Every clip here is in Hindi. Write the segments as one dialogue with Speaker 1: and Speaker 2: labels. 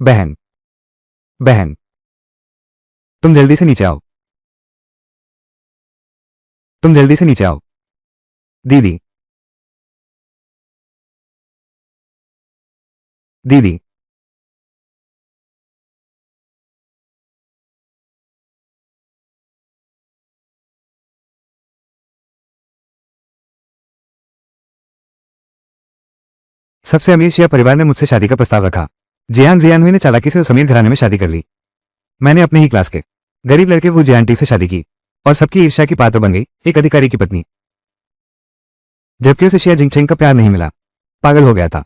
Speaker 1: बहन, बहन, तुम जल्दी से नीचे आओ। तुम जल्दी से नीचे आओ। दीदी, दीदी, सबसे अमीर शिया परिवार ने मुझसे शादी का प्रस्ताव रखा। जियान जियानहुई ने चालाकी से उस अमीर घराने में शादी कर ली। मैंने अपने ही क्लास के गरीब लड़के वो जियान टी से शादी की और सबकी ईर्ष्या की पात्र बन गई, एक अधिकारी की पत्नी। जबकि उसे शिया जिंगचेंग का प्यार नहीं मिला, पागल हो गया था।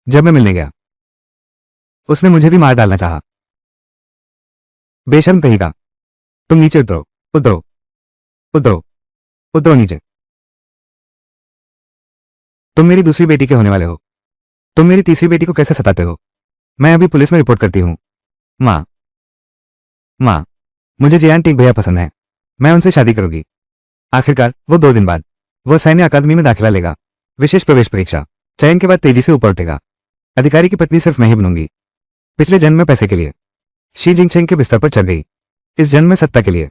Speaker 1: जब मैं मिलने गया, उसने मुझे भी मार डालना चाहा। बेशर्म कहेगा। तुम नीचे उतरो, उतरो, उतरो, उतरो नीचे। तुम मेरी दूसरी बेटी के होने वाले हो। तुम मेरी तीसरी बेटी को कैसे सताते हो? मैं अभी पुलिस में रिपोर्ट करती हूँ। माँ, माँ, मुझे जियान टिंग भैया पसंद है। मैं उनसे शादी करूंगी। आखिरकार वो 2 दिन बाद वो सैन्य अकादमी में दाखिला लेगा। विशेष प्रवेश परीक्षा। चयन के बाद तेजी से ऊपर उठेगा। अधिकारी की पत्नी सिर्फ मैं ही बनूंगी। पिछले जन्म में पैसे के लिए शी जिंगचेंग के बिस्तर पर चढ़ गई। इस जन्म में सत्ता के लिए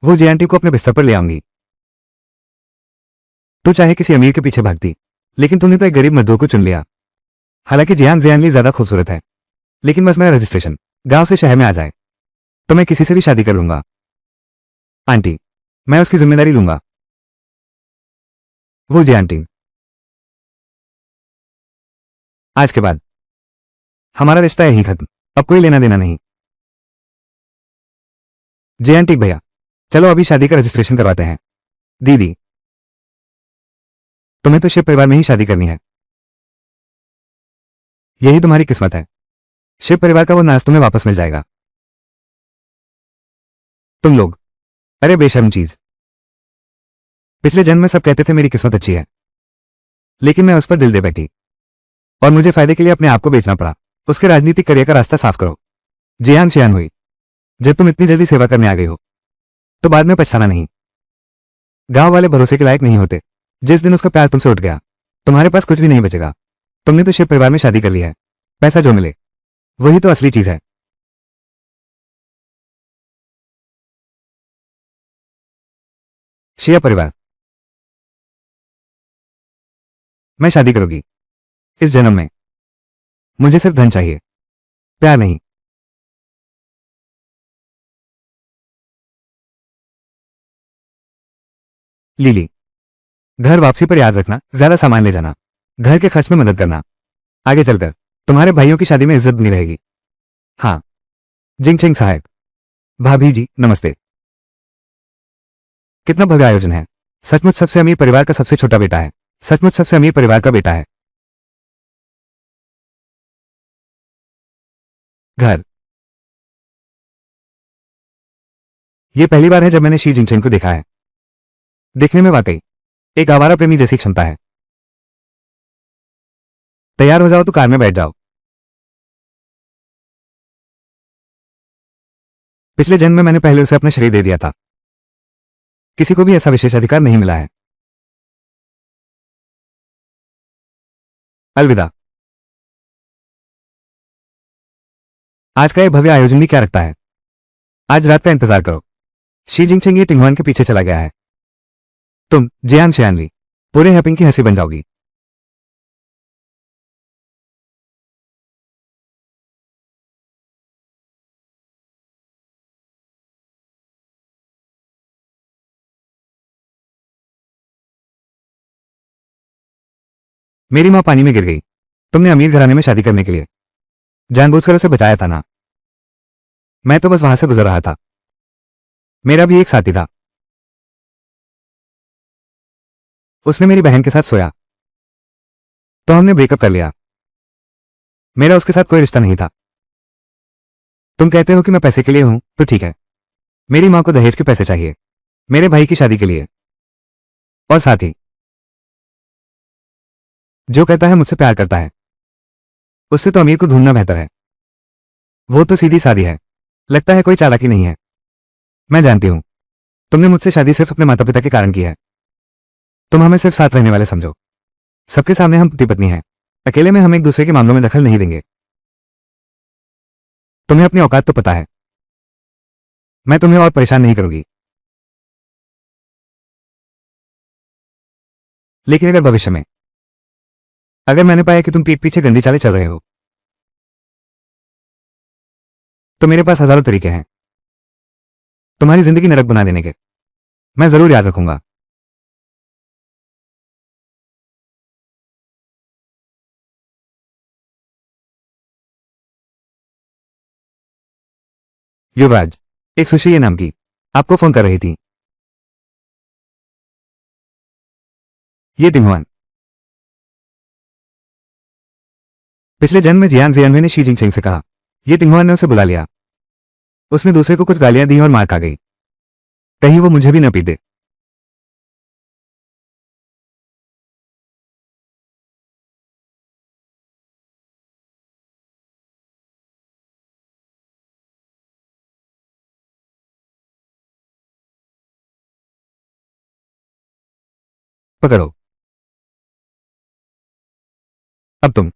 Speaker 1: वो जियान टी को अपने बिस्तर पर ले आऊंगी। तू चाहे किसी अमीर के पीछे भागती, लेकिन तूने तो एक गरीब मजदूर को चुन लिया। हालांकि जियान जियानली ज्यादा खूबसूरत है, लेकिन बस मेरा रजिस्ट्रेशन गांव से शहर में आ जाए तो मैं किसी से भी शादी कर लूंगा। आंटी, मैं उसकी जिम्मेदारी लूंगा। वो जियान टी। आज के बाद हमारा रिश्ता यही खत्म। अब कोई लेना देना नहीं। जियान टी भैया, चलो अभी शादी का रजिस्ट्रेशन करवाते हैं। दीदी, तुम्हें तो शिव परिवार में ही शादी करनी है। यही तुम्हारी किस्मत है। शिव परिवार का वो नाज तुम्हें वापस मिल जाएगा। तुम लोग, अरे बेशर्म चीज। पिछले जन्म में सब कहते थे मेरी किस्मत अच्छी है, लेकिन मैं उस पर दिल दे बैठी और मुझे फायदे के लिए अपने आप को बेचना पड़ा। उसके राजनीतिक करियर का रास्ता साफ करो। जियान शियान हुई, जब तुम इतनी जल्दी सेवा करने आ गई हो तो बाद में पछताना नहीं। गांव वाले भरोसे के लायक नहीं होते। जिस दिन उसका प्यार तुमसे उठ गया, तुम्हारे पास कुछ भी नहीं बचेगा। तुमने तो शिव परिवार में शादी कर ली है। पैसा जो मिले वही तो असली चीज है। शिया परिवार, मैं शादी करूंगी इस जन्म में। मुझे सिर्फ धन चाहिए, प्यार नहीं। लीली, घर वापसी पर याद रखना, ज्यादा सामान ले जाना। घर के खर्च में मदद करना। आगे चलकर तुम्हारे भाइयों की शादी में इज्जत बनी रहेगी। हाँ, जिंगचेंग साहब। भाभी जी नमस्ते। कितना भव्य आयोजन है। सचमुच सबसे अमीर परिवार का सबसे छोटा बेटा है। सचमुच सबसे अमीर परिवार का बेटा है। घर। ये पहली बार है जब मैंने शी जिंगचेंग को देखा है। देखने में वाकई एक आवारा प्रेमी जैसी क्षमता है। तैयार हो जाओ तो कार में बैठ जाओ। पिछले जन्म में मैंने पहले उसे अपना शरीर दे दिया था। किसी को भी ऐसा विशेष अधिकार नहीं मिला है। अलविदा। आज का यह भव्य आयोजन भी क्या रखता है। आज रात का इंतजार करो। शी जिंगचेंग ये टिंगवान के पीछे चला गया है। तुम जियान शियानली पूरे हैपिंग की हंसी बन जाओगी। मेरी मां पानी में गिर गई। तुमने अमीर घराने में शादी करने के लिए जानबूझकर उसे बचाया था ना। मैं तो बस वहां से गुजर रहा था। मेरा भी एक साथी था। उसने मेरी बहन के साथ सोया तो हमने ब्रेकअप कर लिया। मेरा उसके साथ कोई रिश्ता नहीं था। तुम कहते हो कि मैं पैसे के लिए हूं, तो ठीक है। मेरी मां को दहेज के पैसे चाहिए, मेरे भाई की शादी के लिए। और साथ ही जो कहता है मुझसे प्यार करता है, उससे तो अमीर को ढूंढना बेहतर है। वो तो सीधी सादी है, लगता है कोई चालाकी नहीं है। मैं जानती हूं तुमने मुझसे शादी सिर्फ अपने माता पिता के कारण की है। तुम हमें सिर्फ साथ रहने वाले समझो। सबके सामने हम पति पत्नी हैं। अकेले में हम एक दूसरे के मामलों में दखल नहीं देंगे। तुम्हें अपनी औकात तो पता है। मैं तुम्हें और परेशान नहीं करूंगी। लेकिन अगर भविष्य में अगर मैंने पाया कि तुम पीठ पीछे गंदी चालें चल रहे हो, तो मेरे पास हजारों तरीके हैं तुम्हारी जिंदगी नरक बना देने के। मैं जरूर याद रखूंगा। युवराज, एक सुशी नाम की आपको फोन कर रही थी। ये टिंगवान। पिछले जन्म में जियान जियानवे ने शी जिंगचेंग से कहा। ये टिंगवान ने उसे बुला लिया। उसने दूसरे को कुछ गालियां दी और मार खा गई। कहीं वो मुझे भी न पीट दे। पकड़ो। अब तुम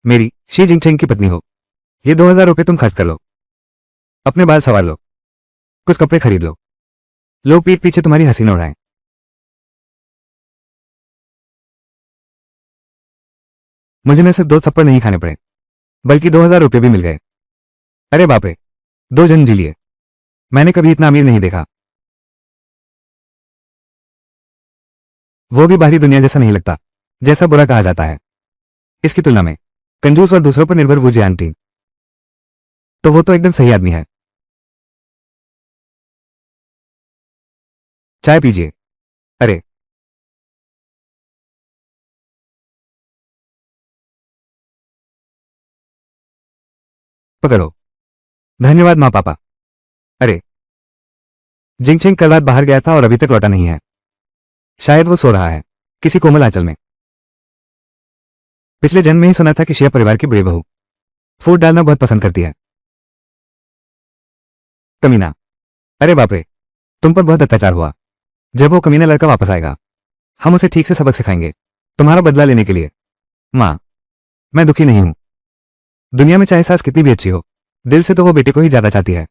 Speaker 1: मेरी शी जिंगचेंग की पत्नी हो। ये 2000 रुपये तुम खर्च कर लो। अपने बाल संवार लो। कुछ कपड़े खरीद लो। लोग पीठ पीछे तुम्हारी हंसी न उड़ाएं। मुझे न सिर्फ 2 थप्पड़ नहीं खाने पड़े, बल्कि 2000 रुपये भी मिल गए। अरे बाप रे, 2 जन्म जी लिए। मैंने कभी इतना अमीर नहीं देखा। वो भी बाहरी दुनिया जैसा नहीं लगता, जैसा बुरा कहा जाता है। इसकी तुलना में कंजूस और दूसरों पर निर्भर वो आंटी, तो वो तो एकदम सही आदमी है। चाय पीजिए। अरे, पकड़ो। धन्यवाद माँ पापा। अरे, जिंगचेंग कल रात बाहर गया था और अभी तक लौटा नहीं है। शायद वो सो रहा है किसी कोमल आंचल में। पिछले जन्म में ही सुना था कि शिया परिवार की बड़ी बहू फूट डालना बहुत पसंद करती है। कमीना। अरे बाप रे, तुम पर बहुत अत्याचार हुआ। जब वो कमीना लड़का वापस आएगा, हम उसे ठीक से सबक सिखाएंगे, तुम्हारा बदला लेने के लिए। माँ, मैं दुखी नहीं हूं। दुनिया में चाहे सास कितनी भी अच्छी हो, दिल से तो वो बेटे को ही ज्यादा चाहती है।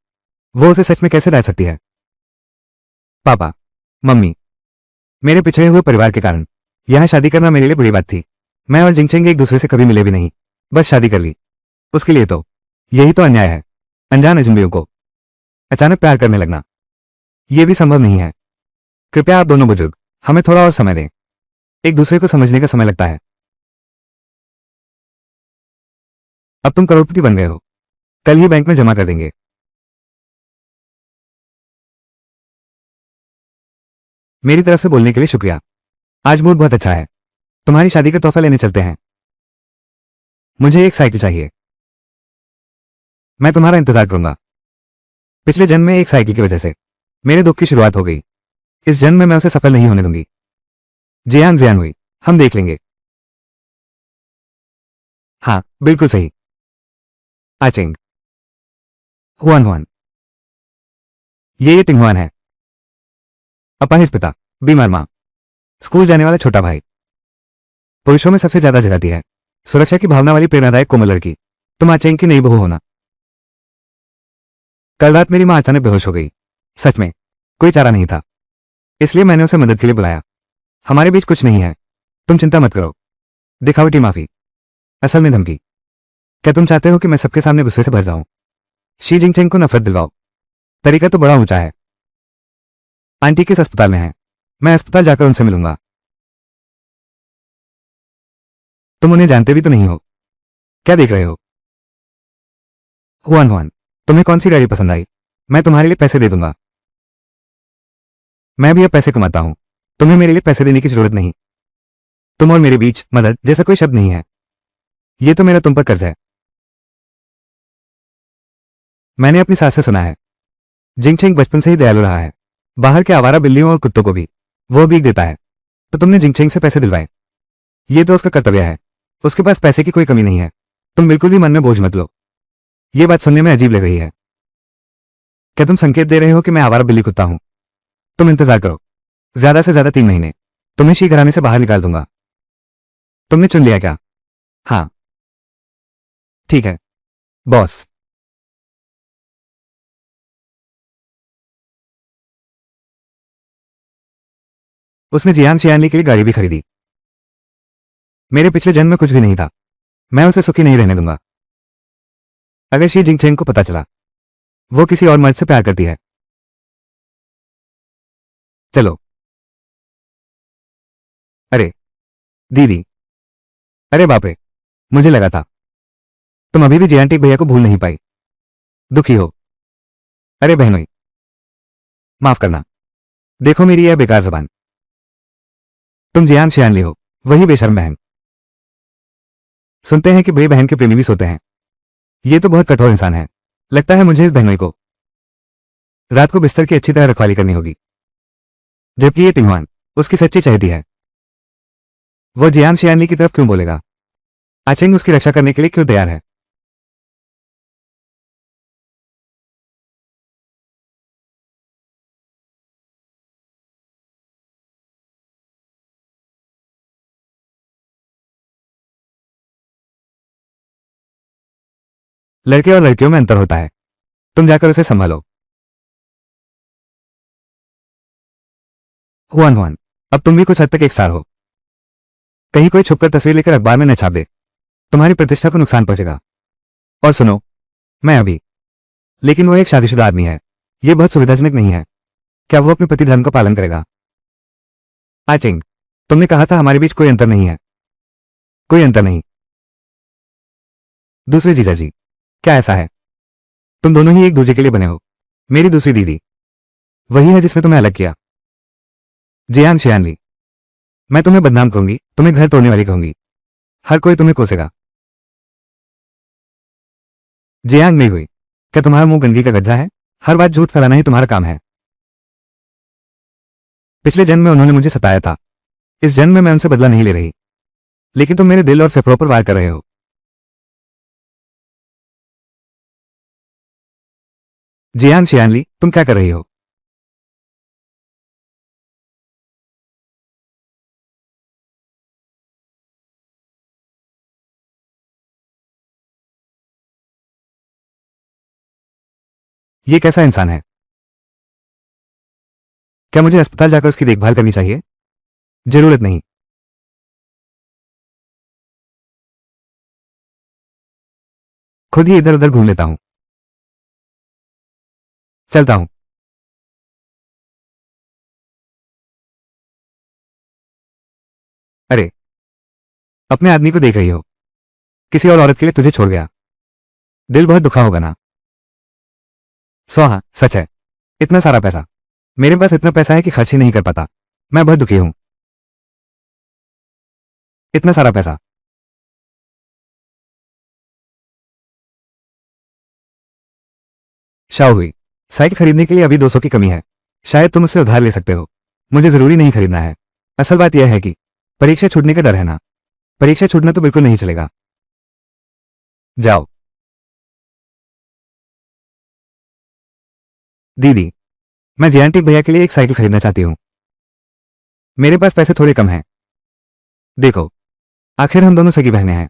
Speaker 1: वो उसे सच में कैसे डाल सकती है। पापा, मम्मी, मेरे पिछड़े हुए परिवार के कारण यहां शादी करना मेरे लिए बुरी बात थी। मैं और जिंगचेंग एक दूसरे से कभी मिले भी नहीं, बस शादी कर ली। उसके लिए तो यही तो अन्याय है। अनजान अजनबियों को अचानक प्यार करने लगना, यह भी संभव नहीं है। कृपया आप दोनों बुजुर्ग हमें थोड़ा और समय दें। एक दूसरे को समझने का समय लगता है। अब तुम करोड़पति बन गए हो, कल ही बैंक में जमा कर देंगे। मेरी तरफ से बोलने के लिए शुक्रिया। आज मूड बहुत अच्छा है। तुम्हारी शादी का तोहफा लेने चलते हैं। मुझे एक साइकिल चाहिए। मैं तुम्हारा इंतजार करूंगा। पिछले जन्म में एक साइकिल की वजह से मेरे दुख की शुरुआत हो गई। इस जन्म में मैं उसे सफल नहीं होने दूंगी। जियान जियान हुई, हम देख लेंगे। हाँ, बिल्कुल सही। आचिंग। Huan Huan. ये टिंगहुआन है। अपाहिज पिता, बीमार माँ, स्कूल जाने वाला छोटा भाई, पुरुषों में सबसे ज्यादा जगाती है, सुरक्षा की भावना वाली प्रेरणादायक कोमल लड़की। तुम आचेंग की नई बहू होना। कल रात मेरी माँ अचानक बेहोश हो गई। सच में कोई चारा नहीं था, इसलिए मैंने उसे मदद के लिए बुलाया। हमारे बीच कुछ नहीं है, तुम चिंता मत करो। दिखावटी माफी, असल में धमकी। क्या तुम चाहते हो कि मैं सबके सामने गुस्से से भर जाऊं? शी जिंगचेंग को नफरत दिलवाओ? तरीका तो बड़ा ऊंचा है। आंटी किस अस्पताल में है? मैं अस्पताल जाकर उनसे मिलूंगा। तुम उन्हें जानते भी तो नहीं हो। क्या देख रहे हो? हुआन हुआन, तुम्हें कौन सी गाड़ी पसंद आई? मैं तुम्हारे लिए पैसे दे दूंगा। मैं भी अब पैसे कमाता हूं, तुम्हें मेरे लिए पैसे देने की जरूरत नहीं। तुम और मेरे बीच मदद जैसा कोई शब्द नहीं है। यह तो मेरा तुम पर कर्ज है। मैंने अपनी सास से सुना है, जिंगचेंग बचपन से ही दयालु रहा है। बाहर के आवारा बिल्लियों और कुत्तों को भी वो भीख देता है। तो तुमने जिंगचेंग से पैसे दिलवाए? ये तो उसका कर्तव्य है। उसके पास पैसे की कोई कमी नहीं है। तुम बिल्कुल भी मन में बोझ मत लो। ये बात सुनने में अजीब लग रही है। क्या तुम संकेत दे रहे हो कि मैं आवारा बिल्ली कुत्ता हूं? तुम इंतजार करो, ज्यादा से ज्यादा 3 महीने, तुम्हें शी घराने से बाहर निकाल दूंगा। तुमने चुन लिया क्या? हाँ, ठीक है बॉस। उसने जियान शियानली के लिए गाड़ी भी खरीदी। मेरे पिछले जन्म में कुछ भी नहीं था। मैं उसे सुखी नहीं रहने दूंगा। अगर शी जिंगचेंग को पता चला वो किसी और मर्द से प्यार करती है। चलो। अरे दीदी, अरे बाप रे, मुझे लगा था तुम अभी भी जियांटिक भैया को भूल नहीं पाई। दुखी हो। अरे बहनोई, माफ करना। देखो मेरी यह बेकार जबान। तुम जियान शियानली हो, वही बेशर्म बहन। सुनते हैं कि बड़ी बहन के प्रेमी भी सोते हैं। ये तो बहुत कठोर इंसान है। लगता है मुझे इस बहनोई को रात को बिस्तर की अच्छी तरह रखवाली करनी होगी। जबकि ये टिंगवान उसकी सच्ची चहेती है। वो जियान शियानली की तरफ क्यों बोलेगा? आचेंग उसकी रक्षा करने के लिए क्यों तैयार है? लड़के और लड़कियों में अंतर होता है। तुम जाकर उसे संभालो। हुआन हुआन, अब तुम भी कुछ हद तक एक स्टार हो। कहीं कोई छुपकर तस्वीर लेकर अखबार में न छाप दे। तुम्हारी प्रतिष्ठा को नुकसान पहुंचेगा। और सुनो, मैं अभी, लेकिन वो एक शादीशुदा आदमी है। ये बहुत सुविधाजनक नहीं है। क्या वो अपने पति धर्म का पालन करेगा? आचिंग, तुमने कहा था हमारे बीच कोई अंतर नहीं है। कोई अंतर नहीं। दूसरे जीजा जी, क्या ऐसा है? तुम दोनों ही एक दूसरे के लिए बने हो। मेरी दूसरी दीदी वही है जिसने तुम्हें अलग किया। जियान शियानली, मैं तुम्हें बदनाम करूंगी, तुम्हें घर तोड़ने वाली कहूंगी। हर कोई तुम्हें कोसेगा। जियांग नहीं हुई। क्या तुम्हारा मुंह गंदगी का गड्ढा है? हर बात झूठ फैलाना ही तुम्हारा काम है। पिछले जन्म में उन्होंने मुझे सताया था। इस जन्म में मैं उनसे बदला नहीं ले रही। लेकिन तुम मेरे दिल और फेफड़ों पर वार कर रहे हो। जियान शियानली, तुम क्या कर रही हो? ये कैसा इंसान है? क्या मुझे अस्पताल जाकर उसकी देखभाल करनी चाहिए? जरूरत नहीं। खुद ही इधर उधर घूम लेता हूं। चलता हूं। अरे, अपने आदमी को देख रही हो? किसी और औरत के लिए तुझे छोड़ गया। दिल बहुत दुखा होगा ना? हाँ, सच है। इतना सारा पैसा। मेरे पास इतना पैसा है कि खर्च ही नहीं कर पाता। मैं बहुत दुखी हूं। इतना सारा पैसा। शाओ हुई, साइकिल खरीदने के लिए अभी 200 की कमी है। शायद तुम उसे उधार ले सकते हो। मुझे जरूरी नहीं खरीदना है। असल बात यह है कि परीक्षा छूटने का डर है ना। परीक्षा छूटना तो बिल्कुल नहीं चलेगा। जाओ। दीदी, मैं जियांटिक भैया के लिए एक साइकिल खरीदना चाहती हूँ। मेरे पास पैसे थोड़े कम हैं। देखो, आखिर हम दोनों सगी बहनें हैं।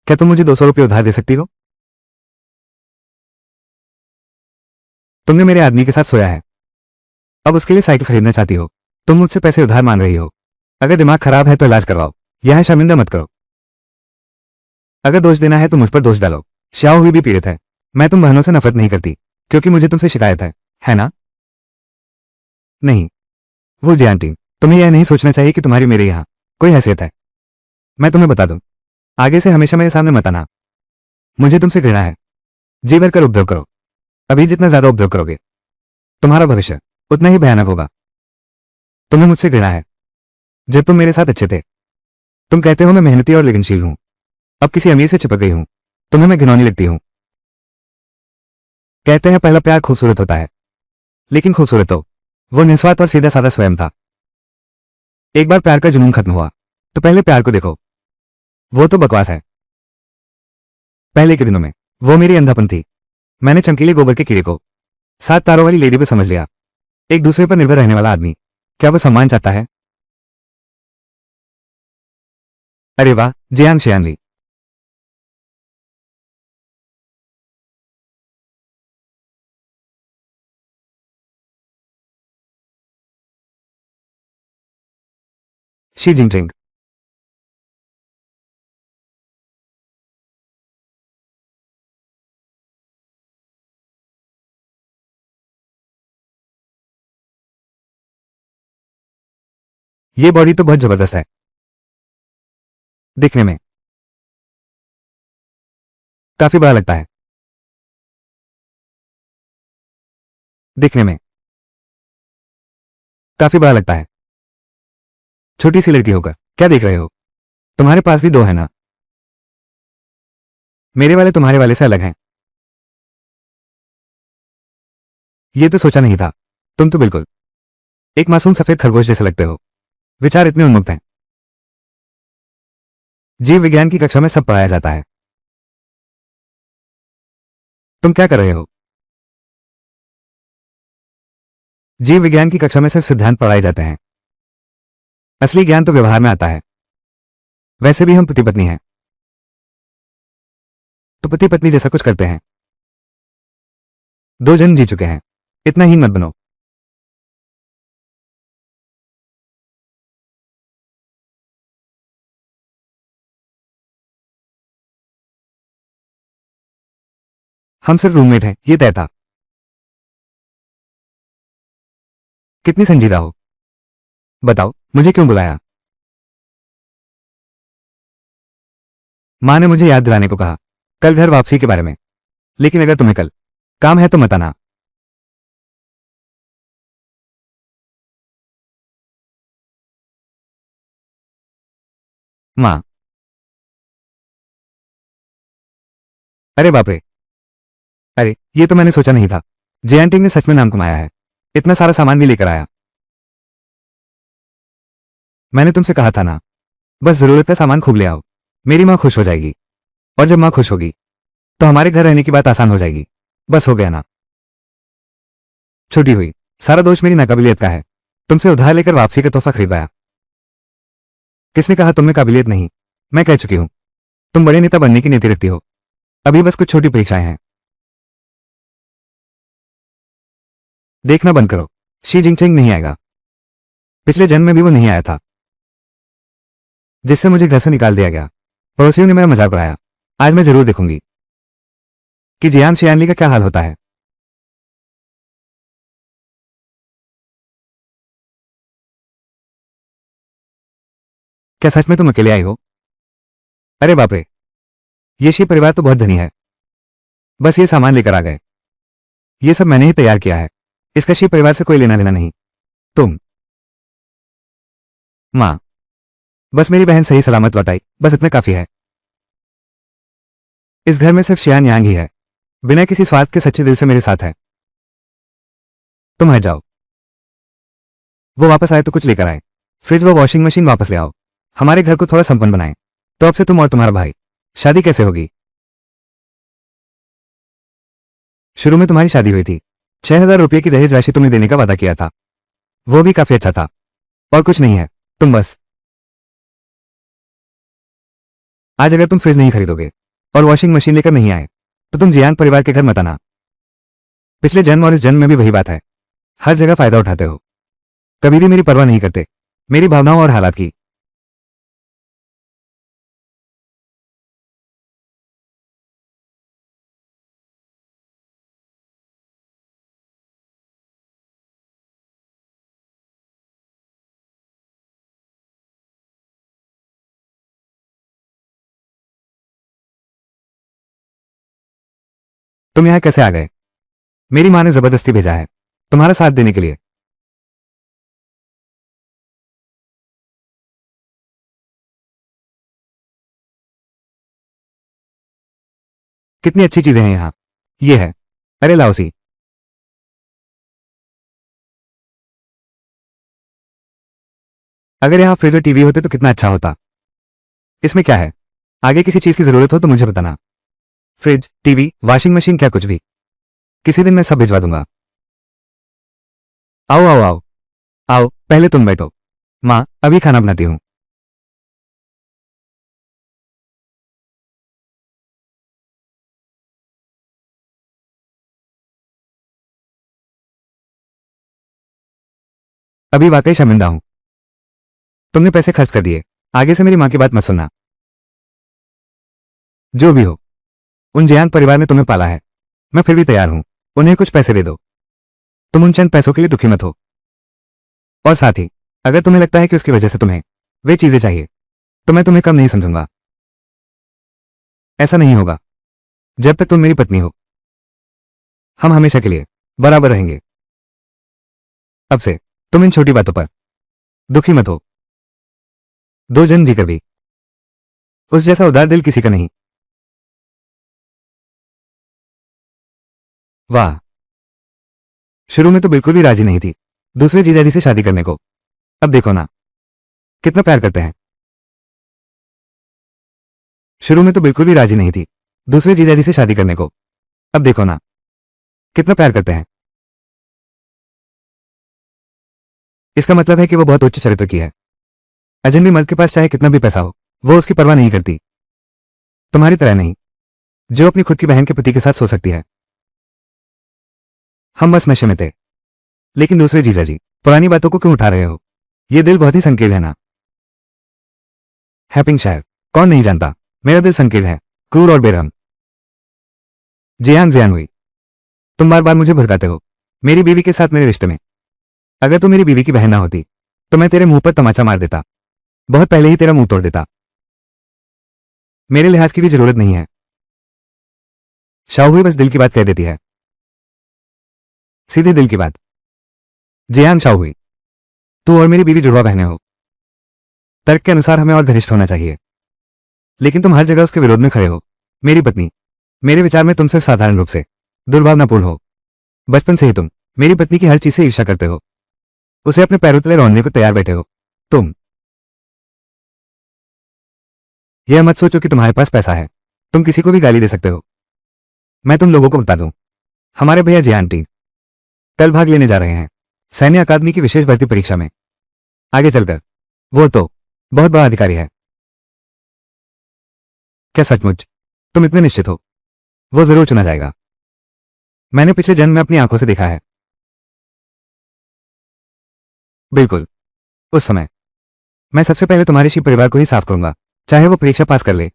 Speaker 1: क्या तुम मुझे 200 रुपये उधार दे सकती हो? तुमने मेरे आदमी के साथ सोया है। अब उसके लिए साइकिल खरीदना चाहती हो। तुम मुझसे पैसे उधार मांग रही हो। अगर दिमाग खराब है तो इलाज करवाओ। यह शर्मिंदा मत करो। अगर दोष देना है तो मुझ पर दोष डालो। श्याओ हुई भी पीड़ित है। मैं तुम बहनों से नफरत नहीं करती, क्योंकि मुझे तुमसे शिकायत है ना? नहीं, वो जी आंटी, तुम्हें यह नहीं सोचना चाहिए कि तुम्हारी मेरे यहाँ कोई हैसियत है। मैं तुम्हें बता दूं, आगे से हमेशा मेरे सामने मत आना। मुझे तुमसे घृणा है। जी भर कर उपद्रव करो। अभी जितना ज्यादा उपद्रव करोगे, तुम्हारा भविष्य उतना ही भयानक होगा। तुम्हें मुझसे घृणा है। जब तुम मेरे साथ अच्छे थे, तुम कहते हो मैं मेहनती और लगनशील हूं। अब किसी अमीर से चिपक गई हूं, तुम्हें मैं घिनौनी लगती हूं। कहते हैं पहला प्यार खूबसूरत होता है, लेकिन खूबसूरत तो वो निस्वार्थ और सीधा साधा स्वयं था। एक बार प्यार का जुनून खत्म हुआ तो पहले प्यार को देखो। वो तो बकवास है। पहले के दिनों में वो मेरी अंधापन थी। मैंने चमकीले गोबर के कीड़े को 7 तारों वाली लेडी पे समझ लिया। एक दूसरे पर निर्भर रहने वाला आदमी, क्या वो सम्मान चाहता है? अरे वाह, जियान शियानली। Xi Jinping. ये बॉडी तो बहुत जबरदस्त है। दिखने में काफी बड़ा लगता है। दिखने में काफी बड़ा लगता है। छोटी सी लड़की होकर क्या देख रहे हो? तुम्हारे पास भी दो है ना? मेरे वाले तुम्हारे वाले से अलग हैं। ये तो सोचा नहीं था। तुम तो बिल्कुल एक मासूम सफेद खरगोश जैसे लगते हो। विचार इतने उन्मुक्त हैं। जीव विज्ञान की कक्षा में सब पढ़ाया जाता है। तुम क्या कर रहे हो? जीव विज्ञान की कक्षा में सिर्फ सिद्धांत पढ़ाए जाते हैं। असली ज्ञान तो व्यवहार में आता है। वैसे भी हम पति पत्नी हैं, तो पति पत्नी जैसा कुछ करते हैं। दो जन्म जी चुके हैं, इतना ही मत बनो। हम सिर्फ रूममेट हैं, ये तय था। कितनी संजीदा हो। बताओ मुझे क्यों बुलाया? माँ ने मुझे याद दिलाने को कहा, कल घर वापसी के बारे में। लेकिन अगर तुम्हें कल काम है तो मत आना। माँ। अरे बाप रे। अरे ये तो मैंने सोचा नहीं था। जे आंटी ने सच में नाम कमाया है। इतना सारा सामान भी लेकर आया। मैंने तुमसे कहा था ना, बस जरूरत का सामान खूब ले आओ। मेरी माँ खुश हो जाएगी। और जब माँ खुश होगी तो हमारे घर रहने की बात आसान हो जाएगी। बस हो गया ना। छुट्टी हुई। सारा दोष मेरी नाकाबिलियत का है। तुमसे उधार लेकर वापसी का तोहफा खरीदवाया। किसने कहा तुम में काबिलियत नहीं? मैं कह चुकी हूं, तुम बड़े नेता बनने की नीति रखती हो। अभी बस कुछ छोटी परीक्षाएं हैं। देखना बंद करो। शी जिनपिंग नहीं आएगा। पिछले जन्म में भी वो नहीं आया था, जिससे मुझे घर से निकाल दिया गया। पड़ोसियों ने मेरा मजाक उड़ाया। आज मैं जरूर देखूंगी कि जियान शियानली का क्या हाल होता है। क्या सच में तुम अकेले आई हो? अरे बाप रे। ये शी परिवार तो बहुत धनी है। बस ये सामान लेकर आ गए। ये सब मैंने ही तैयार किया है। इसका शी परिवार से कोई लेना देना नहीं। तुम। माँ। बस मेरी बहन सही सलामत लौट आई, बस इतना काफी है। इस घर में सिर्फ शियान यांग ही है, बिना किसी स्वार्थ के सच्चे दिल से मेरे साथ है। तुम हट जाओ। वो वापस आए तो कुछ लेकर आए। फ्रिज व वॉशिंग मशीन वापस ले आओ। हमारे घर को थोड़ा संपन्न बनाएं। तो अब से तुम और तुम्हारा भाई शादी कैसे होगी? शुरू में तुम्हारी शादी हुई थी। 6,000 रुपये की दहेज राशि तुमने देने का वादा किया था। वो भी काफी अच्छा था। और कुछ नहीं है। तुम बस आज अगर तुम फ्रिज नहीं खरीदोगे और वॉशिंग मशीन लेकर नहीं आए तो तुम जियान परिवार के घर मत आना। पिछले जन्म और इस जन्म में भी वही बात है। हर जगह फायदा उठाते हो। कभी भी मेरी परवाह नहीं करते, मेरी भावनाओं और हालात की। तुम यहां कैसे आ गए? मेरी मां ने जबरदस्ती भेजा है तुम्हारा साथ देने के लिए। कितनी अच्छी चीजें हैं यहाँ। ये है। अरे लाओसी। अगर यहाँ फ्रिज और टीवी होते तो कितना अच्छा होता। इसमें क्या है? आगे किसी चीज की जरूरत हो तो मुझे बताना। फ्रिज, टीवी, वॉशिंग मशीन, क्या कुछ भी। किसी दिन मैं सब भिजवा दूंगा। आओ आओ आओ। आओ पहले तुम बैठो। माँ अभी खाना बनाती हूँ। अभी वाकई शर्मिंदा हूँ। तुमने पैसे खर्च कर दिए, आगे से मेरी माँ की बात मत सुनना। जो भी हो, उन जयान परिवार ने तुम्हें पाला है, मैं फिर भी तैयार हूं, उन्हें कुछ पैसे दे दो। तुम उन चंद पैसों के लिए दुखी मत हो। और साथ ही अगर तुम्हें लगता है कि उसकी वजह से तुम्हें वे चीजें चाहिए, तो मैं तुम्हें कम नहीं समझूंगा। ऐसा नहीं होगा। जब तक तुम मेरी पत्नी हो, हम हमेशा के लिए बराबर रहेंगे। अब से तुम इन छोटी बातों पर दुखी मत हो। दो जन जीकर भी उस जैसा उदार दिल किसी का नहीं। वाह, शुरू में तो बिल्कुल भी राजी नहीं थी दूसरे जीजाजी से शादी करने को। अब देखो ना, कितना प्यार करते हैं। शुरू में तो बिल्कुल भी राजी नहीं थी दूसरे जीजाजी से शादी करने को। अब देखो ना, कितना प्यार करते हैं। इसका मतलब है कि वो बहुत उच्च चरित्र की है। अजनबी मर्द के पास चाहे कितना भी पैसा हो, वो उसकी परवाह नहीं करती। तुम्हारी तरह नहीं, जो अपनी खुद की बहन के पति के साथ सो सकती है। हम बस नशे में थे। लेकिन दूसरे जीजाजी, पुरानी बातों को क्यों उठा रहे हो? ये दिल बहुत ही संकीर्ण है ना। हैपिंग शायर, कौन नहीं जानता, मेरा दिल संकीर्ण है, क्रूर और बेरहम। जियान जियान हुई, तुम बार बार मुझे भड़काते हो मेरी बीवी के साथ मेरे रिश्ते में। अगर तू मेरी बीवी की बहन ना होती, तो मैं तेरे मुंह पर तमाचा मार देता, बहुत पहले ही तेरा मुंह तोड़ देता। मेरे लिहाज की भी जरूरत नहीं है। शाह हुई बस दिल की बात कह देती है, सीधे दिल की बात। जियान शाह हुई, तू और मेरी बीवी जुड़वा बहनें हो। तर्क के अनुसार हमें और घनिष्ठ होना चाहिए, लेकिन तुम हर जगह उसके विरोध में खड़े हो। मेरी पत्नी मेरे विचार में तुम सिर्फ साधारण रूप से दुर्भावनापूर्ण हो। बचपन से ही तुम मेरी पत्नी की हर चीज से ईर्ष्या करते हो, उसे अपने पैरों तले रौंदने को तैयार बैठे हो। तुम यह मत सोचो कि तुम्हारे पास पैसा है, तुम किसी को भी गाली दे सकते हो। मैं तुम लोगों को बता दूं, हमारे भैया जी आंटी कल भाग लेने जा रहे हैं सैन्य अकादमी की विशेष भर्ती परीक्षा में। आगे चलकर वो तो बहुत बड़ा अधिकारी है। क्या सचमुच तुम इतने निश्चित हो? वो जरूर चुना जाएगा। मैंने पिछले जन्म में अपनी आंखों से देखा है। बिल्कुल, उस समय मैं सबसे पहले तुम्हारे शिव परिवार को ही साफ करूंगा, चाहे वो परीक्षा पास कर ले।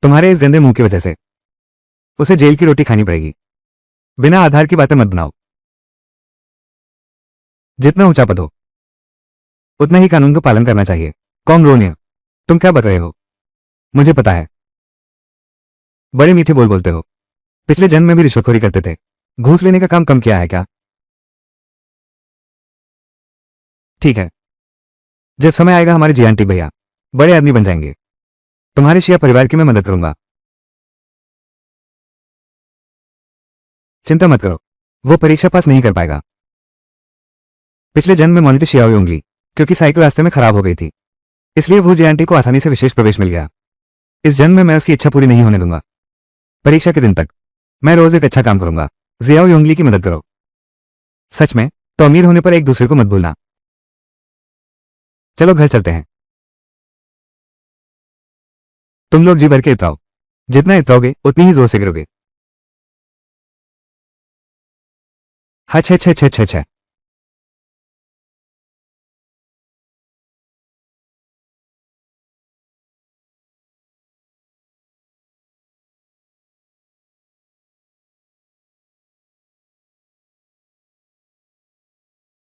Speaker 1: तुम्हारे इस गंदे मुंह की वजह से उसे जेल की रोटी खानी पड़ेगी। बिना आधार की बातें मत बनाओ। जितना ऊंचा पद हो, उतना ही कानून का पालन करना चाहिए। कौन रोनिया, तुम क्या बक रहे हो? मुझे पता है, बड़े मीठे बोल बोलते हो। पिछले जन्म में भी रिश्वतखोरी करते थे, घूस लेने का काम कम किया है क्या? ठीक है, जब समय आएगा हमारे जी आंटी भैया बड़े आदमी बन जाएंगे, तुम्हारे शिया परिवार की मैं मदद करूंगा। चिंता मत करो, वो परीक्षा पास नहीं कर पाएगा। पिछले जन्म में मॉनिटर शिया हुई उंगली क्योंकि साइकिल रास्ते में खराब हो गई थी, इसलिए वो जे आंटी को आसानी से विशेष प्रवेश मिल गया। इस जन्म में मैं उसकी इच्छा पूरी नहीं होने दूंगा। परीक्षा के दिन तक मैं रोज एक अच्छा काम करूंगा। जियाओ योंगली की मदद करो। सच में तो अमीर होने पर एक दूसरे को मत भूलना। चलो घर चलते हैं। तुम लोग जी भर के इतराओ, जितना इतराओगे उतनी ही जोर से गिरोगे। हाँ, छः छः छः छः छः।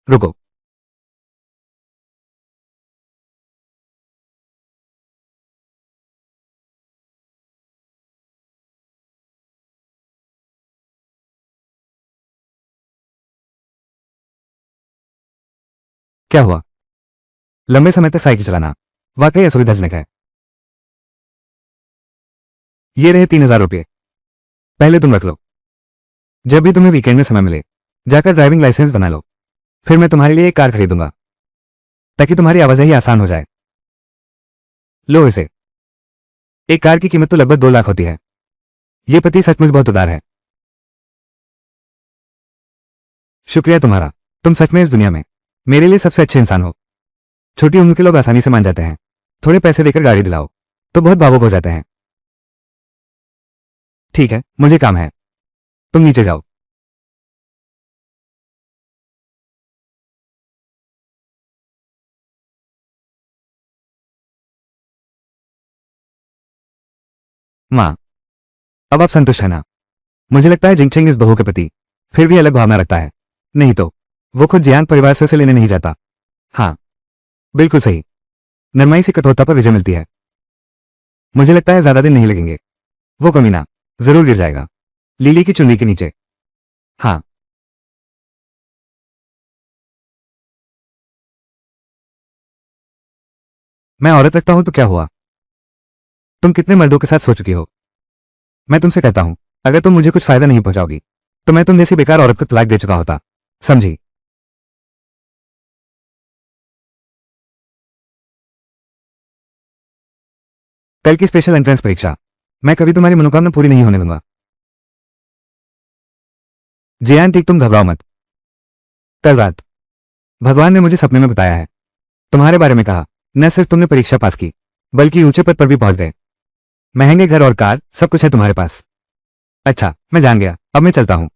Speaker 1: रुको, क्या हुआ? लंबे समय तक साइकिल चलाना वाकई असुविधाजनक है। ये रहे 3,000 रुपये, पहले तुम रख लो। जब भी तुम्हें वीकेंड में समय मिले, जाकर ड्राइविंग लाइसेंस बना लो। फिर मैं तुम्हारे लिए एक कार खरीदूंगा, ताकि तुम्हारी आवाजाही आसान हो जाए। लो इसे। एक कार की कीमत तो लगभग 2 लाख होती है। ये पति सचमुच बहुत उदार है। शुक्रिया तुम्हारा, तुम सच में इस दुनिया में मेरे लिए सबसे अच्छे इंसान हो। छोटी उम्र के लोग आसानी से मान जाते हैं, थोड़े पैसे देकर गाड़ी दिलाओ तो बहुत भावुक हो जाते हैं। ठीक है, मुझे काम है, तुम नीचे जाओ। माँ, अब आप संतुष्ट है ना? मुझे लगता है जिंगचेंग इस बहू के प्रति फिर भी अलग भावना रखता है। नहीं तो वो खुद जियान परिवार से उसे लेने नहीं जाता। हाँ, बिल्कुल सही। नरमाई से कठोरता पर विजय मिलती है। मुझे लगता है ज्यादा दिन नहीं लगेंगे। वो कमीना जरूर गिर जाएगा लिली की चुनरी के नीचे। हाँ, मैं औरत रखता हूं तो क्या हुआ? तुम कितने मर्दों के साथ सो चुकी हो? मैं तुमसे कहता हूं, अगर तुम मुझे कुछ फायदा नहीं पहुंचाओगी तो मैं तुम जैसी बेकार औरत को तलाक दे चुका होता। समझी? कल की स्पेशल एंट्रेंस परीक्षा, मैं कभी तुम्हारी मनोकामना पूरी नहीं होने दूंगा। जियान ठीक, तुम घबराओ मत। कल रात भगवान ने मुझे सपने में बताया है, तुम्हारे बारे में कहा। न सिर्फ तुमने परीक्षा पास की बल्कि ऊंचे पद पर भी पहुंच गए। महंगे घर और कार सब कुछ है तुम्हारे पास। अच्छा, मैं जान गया, अब मैं चलता हूं।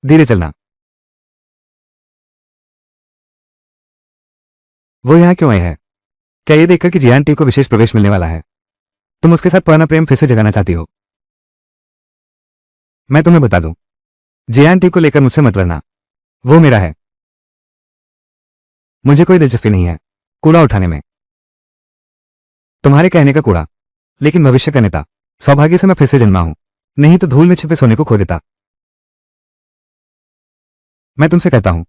Speaker 1: धीरे चलना। वो यहां क्यों आई है? क्या ये देखकर कि जियान टी को विशेष प्रवेश मिलने वाला है तुम उसके साथ पुराना प्रेम फिर से जगाना चाहती हो? मैं तुम्हें बता दूं, जियान टी को लेकर मुझसे मत लड़ना। वो मेरा है। मुझे कोई दिलचस्पी नहीं है कूड़ा उठाने में। तुम्हारे कहने का कूड़ा, लेकिन भविष्य का नेता। सौभाग्य से मैं फिर से जन्मा हूं, नहीं तो धूल में छिपे सोने को खो देता। मैं तुमसे कहता हूं,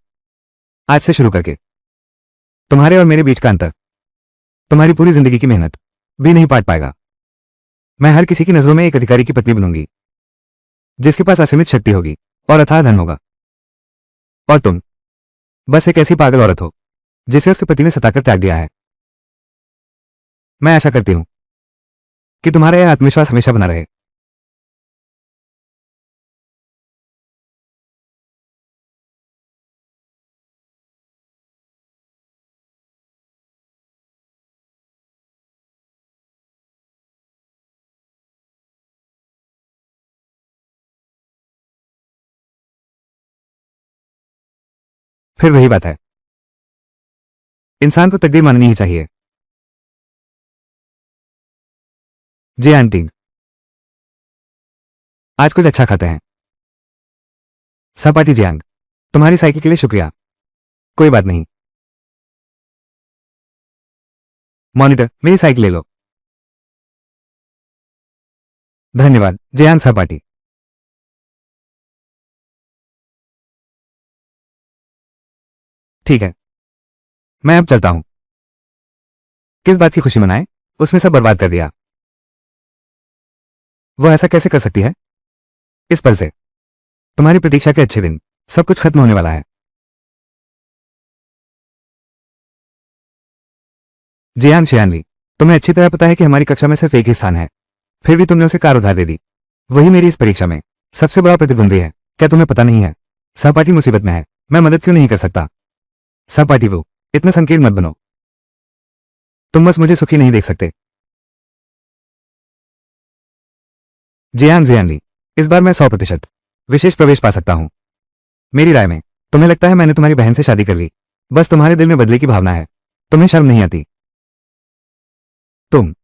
Speaker 1: आज से शुरू करके तुम्हारे और मेरे बीच का अंतर तुम्हारी पूरी जिंदगी की मेहनत भी नहीं पाट पाएगा। मैं हर किसी की नजरों में एक अधिकारी की पत्नी बनूंगी जिसके पास असीमित शक्ति होगी और अथाह धन होगा। और तुम बस एक ऐसी पागल औरत हो जिसे उसके पति ने सताकर त्याग दिया है। मैं आशा करती हूं कि तुम्हारा यह आत्मविश्वास हमेशा बना रहे। फिर वही बात है, इंसान को तकदीर माननी ही चाहिए। जी आंटी, आज कुछ अच्छा खाते हैं। सपाटी जियांग, तुम्हारी साइकिल के लिए शुक्रिया। कोई बात नहीं। मॉनिटर, मेरी साइकिल ले लो। धन्यवाद जियान सपाटी। ठीक है, मैं अब चलता हूं। किस बात की खुशी मनाए? उसने सब बर्बाद कर दिया। वो ऐसा कैसे कर सकती है? इस पल से तुम्हारी प्रतीक्षा के अच्छे दिन, सब कुछ खत्म होने वाला है। जियान शियानली, तुम्हें अच्छी तरह पता है कि हमारी कक्षा में सिर्फ एक ही स्थान है, फिर भी तुमने उसे कार उधार दे दी। वही मेरी इस परीक्षा में सबसे बड़ा प्रतिद्वंदी है। क्या तुम्हें पता नहीं है? सहपाठी मुसीबत में है, मैं मदद क्यों नहीं कर सकता? सहपाठी वो, इतना संकीर्ण मत बनो। तुम बस मुझे सुखी नहीं देख सकते। जियान जियानली, इस बार मैं 100% विशेष प्रवेश पा सकता हूं। मेरी राय में तुम्हें लगता है मैंने तुम्हारी बहन से शादी कर ली, बस तुम्हारे दिल में बदले की भावना है। तुम्हें शर्म नहीं आती? तुम,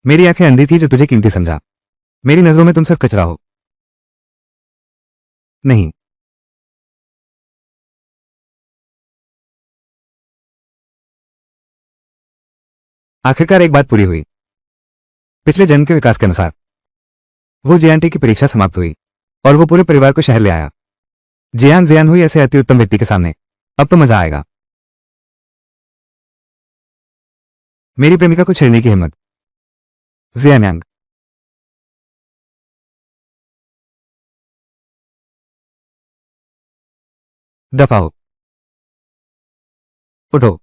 Speaker 1: मेरी आंखें अंधी थी जो तुझे कीमती समझा। मेरी नजरों में तुम सिर्फ कचरा हो। नहीं, आखिरकार एक बात पूरी हुई। पिछले जन्म के विकास के अनुसार वो जेएनटी की परीक्षा समाप्त हुई और वो पूरे परिवार को शहर ले आया। जियान जियान हुई ऐसे अति उत्तम व्यक्ति के सामने। अब तो मजा आएगा। मेरी प्रेमिका को छेड़ने की हिम्मत। जियान्यांग, दफा हो। उठो।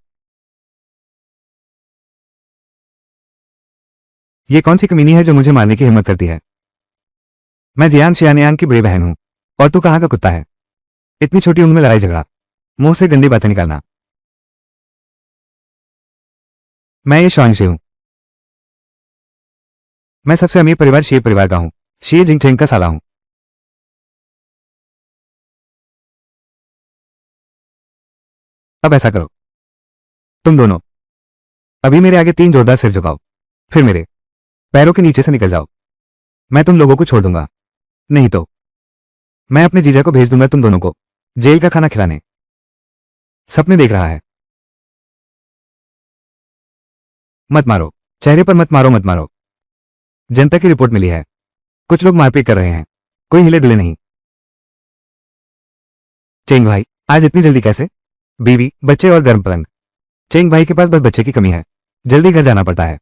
Speaker 1: ये कौन सी कमीनी है जो मुझे मारने की हिम्मत करती है? मैं जियान शियानयांग की बड़ी बहन हूं और तू कहां का कुत्ता है? इतनी छोटी उम्र में लड़ाई झगड़ा, मुंह से गंदी बातें निकालना। मैं ये शॉन्ग हूं। मैं सबसे अमीर परिवार शी परिवार का हूं। शी जिंगचेंग का साला हूं। अब ऐसा करो, तुम दोनों अभी मेरे आगे 3 जोरदार सिर झुकाओ, फिर मेरे। पैरों के नीचे से निकल जाओ। मैं तुम लोगों को छोड़ दूंगा, नहीं तो मैं अपने जीजा को भेज दूंगा तुम दोनों को जेल का खाना खिलाने। सपने देख रहा है। मत मारो, चेहरे पर मत मारो, मत मारो। जनता की रिपोर्ट मिली है, कुछ लोग मारपीट कर रहे हैं, कोई हिले डुले नहीं। चेंग भाई, आज इतनी जल्दी कैसे? बीवी, बच्चे और गर्म पलंग। चेंग भाई के पास बस बच्चे की कमी है, जल्दी घर जाना पड़ता है।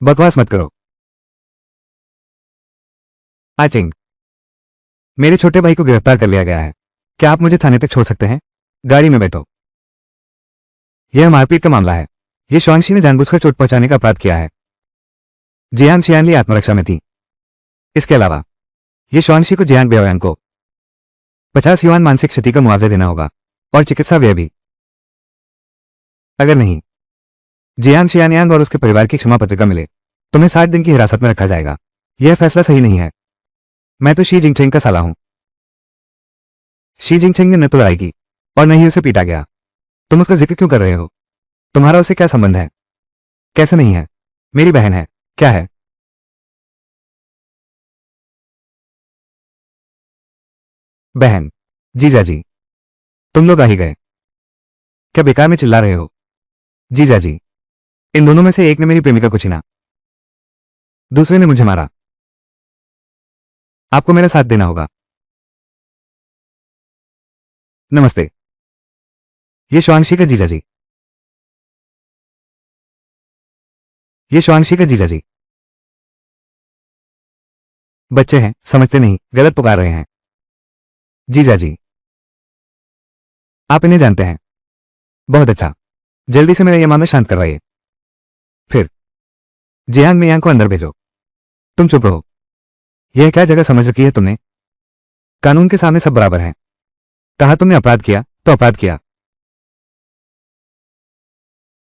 Speaker 1: बकवास मत करो। चेंग, मेरे छोटे भाई को गिरफ्तार कर लिया गया है, क्या आप मुझे थाने तक छोड़ सकते हैं? गाड़ी में बैठो। यह मारपीट का मामला है। यह शुआंशी ने जानबूझकर चोट पहुंचाने का अपराध किया है। जियान शियानली आत्मरक्षा में थी। इसके अलावा यह शुआंशी को जियान बेओयांग को 50 युआन मानसिक क्षति का मुआवजा देना होगा और चिकित्सा व्यय भी। अगर नहीं जियान शियानयांग और उसके परिवार की क्षमा पत्रिका मिले, तुम्हें 60 दिन की हिरासत में रखा जाएगा। यह फैसला सही नहीं है। मैं तो शी जिंगचेंग का साला हूं। शी जिंगचेंग ने न तो लड़ाई की और न ही उसे पीटा गया। तुम उसका जिक्र क्यों कर रहे हो? तुम्हारा उसे क्या संबंध है? कैसे नहीं है? मेरी बहन है। क्या है? बहन? जीजा जी, तुम लोग आ ही गए। क्या बेकार में चिल्ला रहे हो? जीजा जी, इन दोनों में से एक ने मेरी प्रेमिका को छीना, दूसरे ने मुझे मारा। आपको मेरा साथ देना होगा। नमस्ते, ये शुआंशी का जीजा जी। ये शुआंशी का जीजा जी। बच्चे हैं, समझते नहीं, गलत पुकार रहे हैं। जीजा जी, आप इन्हें जानते हैं। बहुत अच्छा, जल्दी से मेरा यह मामला शांत करवाइए। फिर जियांग मियांग को अंदर भेजो। तुम चुप रहो। यह क्या जगह समझ रखी है तुमने? कानून के सामने सब बराबर हैं। कहा तुमने अपराध किया तो अपराध किया।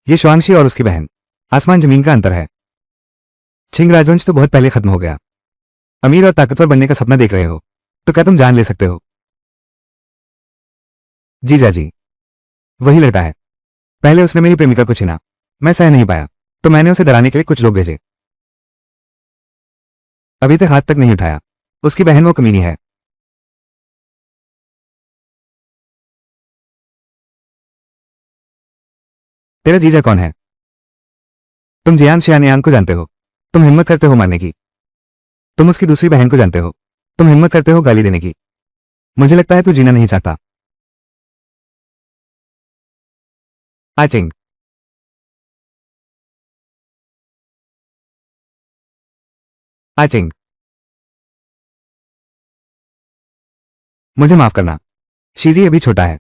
Speaker 1: यह शुआंशी और उसकी बहन, आसमान जमीन का अंतर है। छिंग राजवंश तो बहुत पहले खत्म हो गया। अमीर और ताकतवर बनने का सपना देख रहे हो तो क्या तुम जान ले सकते हो? जीजा जी, वही लड़का है। पहले उसने मेरी प्रेमिका को छीना, मैं सह नहीं पाया तो मैंने उसे डराने के लिए कुछ लोग भेजे। अभी तक हाथ तक नहीं उठाया। उसकी बहन वो कमीनी है। तेरा जीजा कौन है? तुम जियान शियानयांग को जानते हो। तुम हिम्मत करते हो मारने की। तुम उसकी दूसरी बहन को जानते हो। तुम हिम्मत करते हो गाली देने की। मुझे लगता है तू जीना नहीं चाहता। आचिंग, आचिंग, मुझे माफ करना। शीजी अभी छोटा है।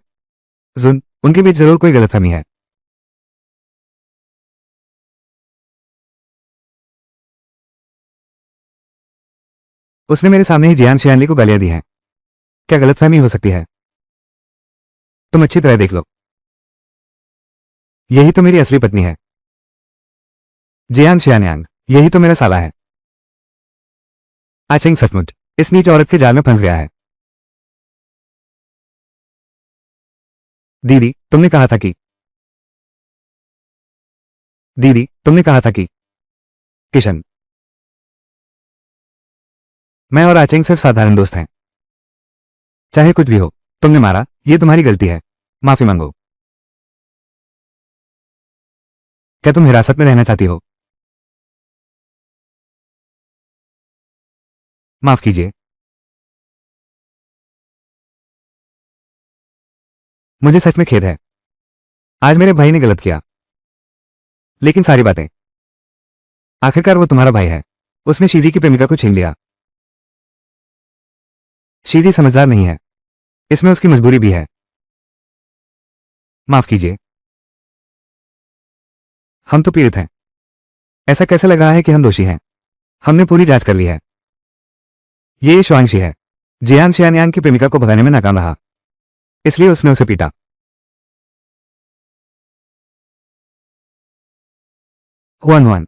Speaker 1: जुन, उनके बीच जरूर कोई गलतफहमी है। उसने मेरे सामने ही जियान शियानली को गालियां दी हैं। क्या गलतफहमी हो सकती है? तुम अच्छी तरह देख लो। यही तो मेरी असली पत्नी है। जियान शियानयांग, यही तो मेरा साला है। आचिंग सचमुच इस नीच औरत के जाल में फंस गया है। दीदी, तुमने कहा था कि दीदी, तुमने कहा था कि किशन, मैं और आचिंग सिर्फ साधारण दोस्त हैं। चाहे कुछ भी हो, तुमने मारा, यह तुम्हारी गलती है। माफी मांगो। क्या तुम हिरासत में रहना चाहती हो? माफ कीजिए। मुझे सच में खेद है। आज मेरे भाई ने गलत किया। लेकिन सारी बातें, आखिरकार वो तुम्हारा भाई है। उसने शीजी की प्रेमिका को छीन लिया। शीजी समझदार नहीं है, इसमें उसकी मजबूरी भी है। माफ कीजिए। हम तो पीड़ित हैं। ऐसा कैसे लग रहा है कि हम दोषी हैं? हमने पूरी जांच कर ली है। ये शुआंशी है। जियान शियानयांग की प्रेमिका को भगाने में नाकाम रहा, इसलिए उसने उसे पीटा। हुआन हुआन,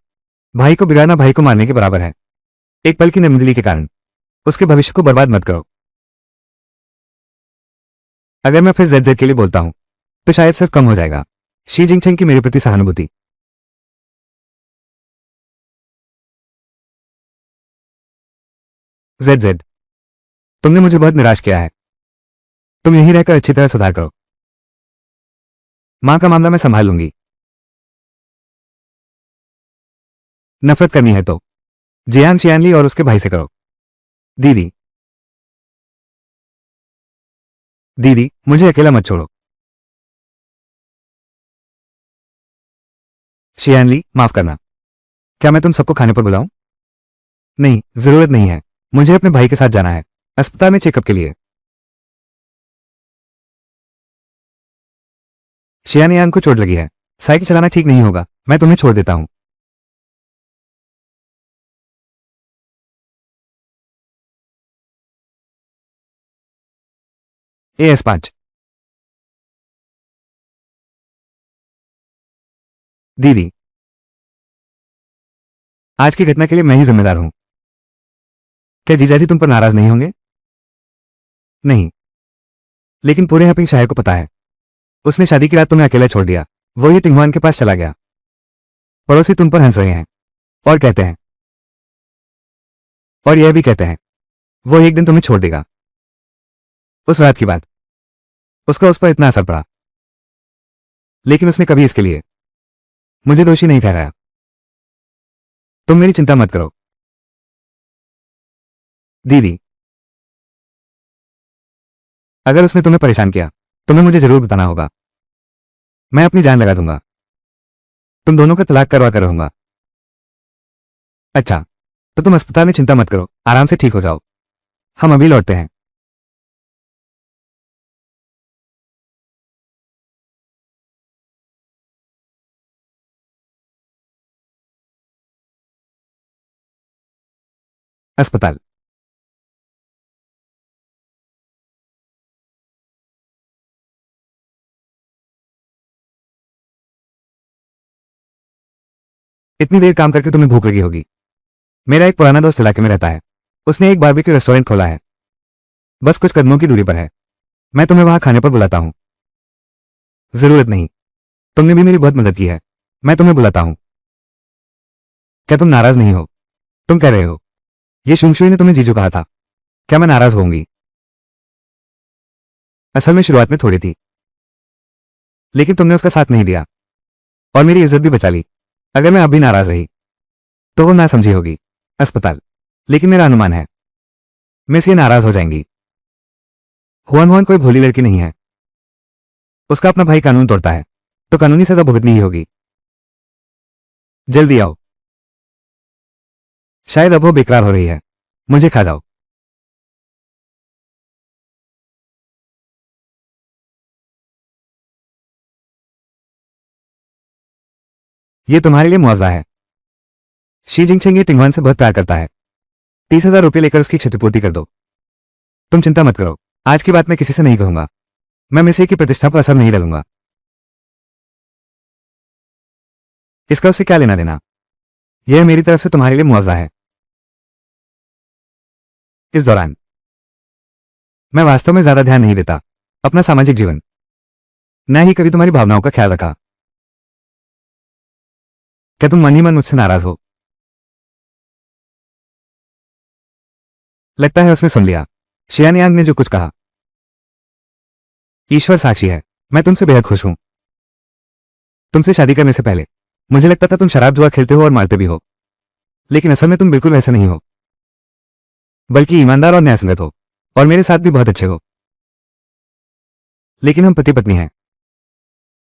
Speaker 1: भाई को बिगाड़ना भाई को मारने के बराबर है। एक पल की निर्मदिली के कारण उसके भविष्य को बर्बाद मत करो। अगर मैं फिर जेड के लिए बोलता हूं तो शायद सिर्फ कम हो जाएगा शी जिंगचेंग की मेरे प्रति सहानुभूति। जेड जेड, तुमने मुझे बहुत निराश किया है। तुम यहीं रहकर अच्छी तरह सुधार करो। मां का मामला मैं संभाल लूंगी। नफरत करनी है तो जियान चियानली और उसके भाई से करो। दीदी, दीदी मुझे अकेला मत छोड़ो। शियानली, माफ करना। क्या मैं तुम सबको खाने पर बुलाऊं? नहीं, जरूरत नहीं है। मुझे अपने भाई के साथ जाना है, अस्पताल में चेकअप के लिए। शियानयान को चोट लगी है, साइकिल चलाना ठीक नहीं होगा, मैं तुम्हें छोड़ देता हूं। AS5। दीदी, आज की घटना के लिए मैं ही जिम्मेदार हूं। क्या जीजाजी तुम पर नाराज नहीं होंगे? नहीं, लेकिन पूरे हपिंग शहर को पता है। उसने शादी की रात तुम्हें अकेला छोड़ दिया। वो ये टिंगवान के पास चला गया। पड़ोसी तुम पर हंस रहे हैं और कहते हैं, और यह भी कहते हैं वो एक दिन तुम्हें छोड़ देगा। उस रात की बात, उसका उस पर इतना असर पड़ा, लेकिन उसने कभी इसके लिए मुझे दोषी नहीं ठहराया। तुम मेरी चिंता मत करो। दीदी, अगर उसने तुम्हें परेशान किया, तुम्हें मुझे जरूर बताना होगा। मैं अपनी जान लगा दूंगा। तुम दोनों का तलाक करवा कर रहूंगा। अच्छा, तो तुम अस्पताल में चिंता मत करो, आराम से ठीक हो जाओ। हम अभी लौटते हैं। अस्पताल। इतनी देर काम करके तुम्हें भूख लगी होगी। मेरा एक पुराना दोस्त इलाके में रहता है। उसने एक बारबेक्यू रेस्टोरेंट खोला है, बस कुछ कदमों की दूरी पर है। मैं तुम्हें वहां खाने पर बुलाता हूं। जरूरत नहीं, तुमने भी मेरी बहुत मदद की है। मैं तुम्हें बुलाता हूं। क्या तुम नाराज नहीं हो? तुम कह रहे हो ये शुंगशुई ने तुम्हें जीजू कहा था। क्या मैं नाराज होंगी? असल में शुरुआत में थोड़ी थी, लेकिन तुमने उसका साथ नहीं दिया और मेरी इज्जत भी बचा ली। अगर मैं अभी नाराज रही तो वो ना समझी होगी। अस्पताल। लेकिन मेरा अनुमान है मिस ये नाराज हो जाएंगी। हुआन हुआन कोई भोली लड़की नहीं है। उसका अपना भाई कानून तोड़ता है तो कानूनी सजा भुगतनी ही होगी। जल्दी आओ, शायद अब वो बेकरार हो रही है। मुझे खा जाओ। ये तुम्हारे लिए मुआवजा है। शी जिंगचेंग ये टिंगवान से बहुत प्यार करता है। 30,000 रुपये लेकर उसकी क्षतिपूर्ति कर दो। तुम चिंता मत करो, आज की बात मैं किसी से नहीं कहूंगा। मैं मिसे की प्रतिष्ठा पर असर नहीं डालूंगा। इसका उससे क्या लेना देना? यह मेरी तरफ से तुम्हारे लिए मुआवजा है। इस दौरान मैं वास्तव में ज्यादा ध्यान नहीं देता अपना सामाजिक जीवन, न ही कभी तुम्हारी भावनाओं का ख्याल रखा। क्या तुम मन ही मन मुझसे नाराज हो? लगता है उसने सुन लिया शियानयांग ने जो कुछ कहा। ईश्वर साक्षी है, मैं तुमसे बेहद खुश हूं। तुमसे शादी करने से पहले मुझे लगता था तुम शराब जुआ खेलते हो और मारते भी हो, लेकिन असल में तुम बिल्कुल वैसे नहीं हो, बल्कि ईमानदार और न्यायसंगत हो और मेरे साथ भी बहुत अच्छे हो। लेकिन हम पति पत्नी हैं।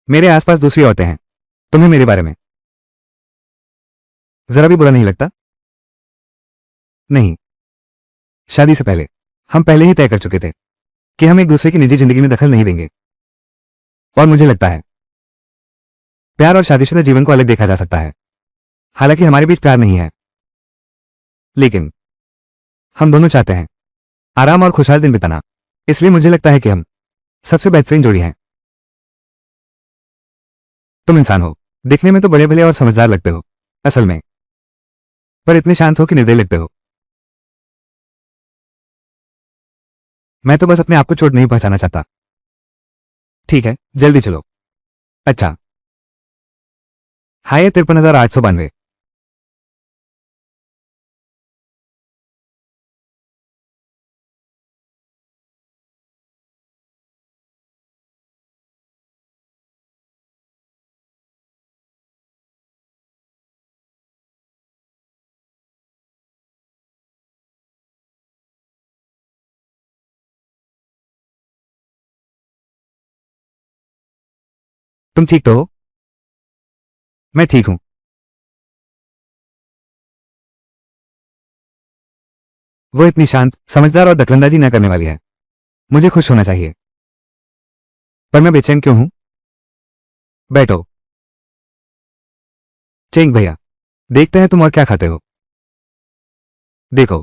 Speaker 1: मेरे आसपास दूसरी औरतें हैं। तुम्हें मेरे बारे में जरा भी बुरा नहीं लगता? नहीं, शादी से पहले हम पहले ही तय कर चुके थे कि हम एक दूसरे की निजी जिंदगी में दखल नहीं देंगे। और मुझे लगता है प्यार और शादीशुदा जीवन को अलग देखा जा सकता है। हालांकि हमारे बीच प्यार नहीं है, लेकिन हम दोनों चाहते हैं आराम और खुशहाल दिन बिताना। इसलिए मुझे लगता है कि हम सबसे बेहतरीन जोड़ी हैं। तुम इंसान हो, दिखने में तो बड़े भले और समझदार लगते हो, असल में पर इतने शांत हो कि निर्दयी लगते हो। मैं तो बस अपने आप को चोट नहीं पहुंचाना चाहता। ठीक है, जल्दी चलो। अच्छा, हाय 53,892। तुम ठीक तो हो? मैं ठीक हूं। वो इतनी शांत, समझदार और दखलंदाजी न करने वाली है। मुझे खुश होना चाहिए। पर मैं बेचैन क्यों हूं? बैठो। चेंग भैया, देखते हैं तुम और क्या खाते हो। देखो।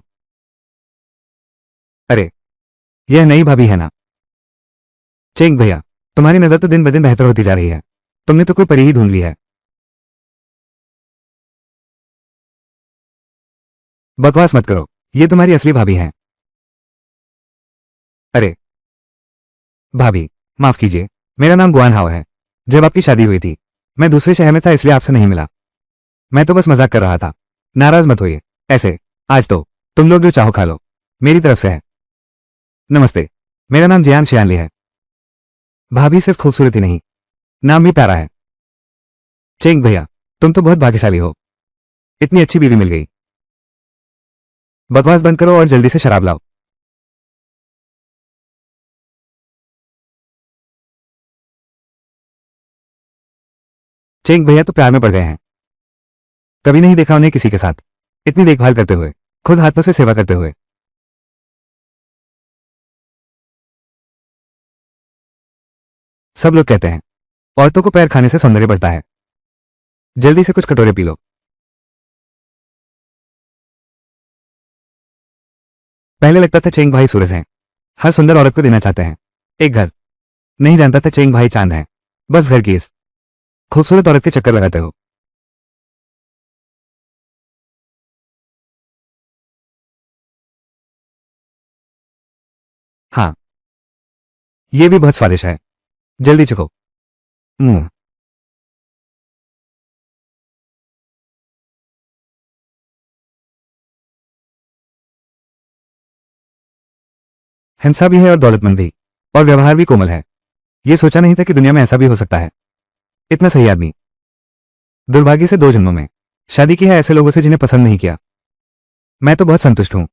Speaker 1: अरे, यह नई भाभी है ना? चेंग भैया, तुम्हारी नजर तो दिन ब दिन बेहतर होती जा रही है। तुमने तो कोई परी ही ढूंढ ली है। बकवास मत करो। ये तुम्हारी असली भाभी हैं। अरे, भाभी, माफ कीजिए। मेरा नाम गुआन हाओ है। जब आपकी शादी हुई थी, मैं दूसरे शहर में था, इसलिए आपसे नहीं मिला। मैं तो बस मजाक कर रहा था। नाराज मत होइए। ऐसे, आज तो तुम लोग जो चाहो खा लो। मेरी तरफ से है। नमस्ते। मेरा नाम जियान शियानली है। भाभी सिर्फ खूबसूरती नहीं, नाम भी प्यारा है। चेंग भैया, तुम तो बहुत भाग्यशाली हो। इतनी अच्छी बीवी मिल गई। बकवास बंद करो और जल्दी से शराब लाओ। चेंग भैया तो प्यार में पड़ गए हैं। कभी नहीं देखा उन्हें किसी के साथ इतनी देखभाल करते हुए, खुद हाथों से सेवा करते हुए। सब लोग कहते हैं औरतों को पैर खाने से सौंदर्य बढ़ता है। जल्दी से कुछ कटोरे पी लो। पहले लगता था चेंग भाई सूरज हैं, हर सुंदर औरत को देना चाहते हैं एक घर। नहीं जानता था चेंग भाई चांद हैं, बस घर की इस खूबसूरत औरत के चक्कर लगाते हो। हाँ, ये भी बहुत स्वादिष्ट है। जल्दी चखो। मुंह। हिंसा भी है और दौलतमंद भी, और व्यवहार भी कोमल है। ये सोचा नहीं था कि दुनिया में ऐसा भी हो सकता है। इतना सही आदमी। दुर्भाग्य से 2 जन्मों में शादी की है ऐसे लोगों से जिन्हें पसंद नहीं किया। मैं तो बहुत संतुष्ट हूं।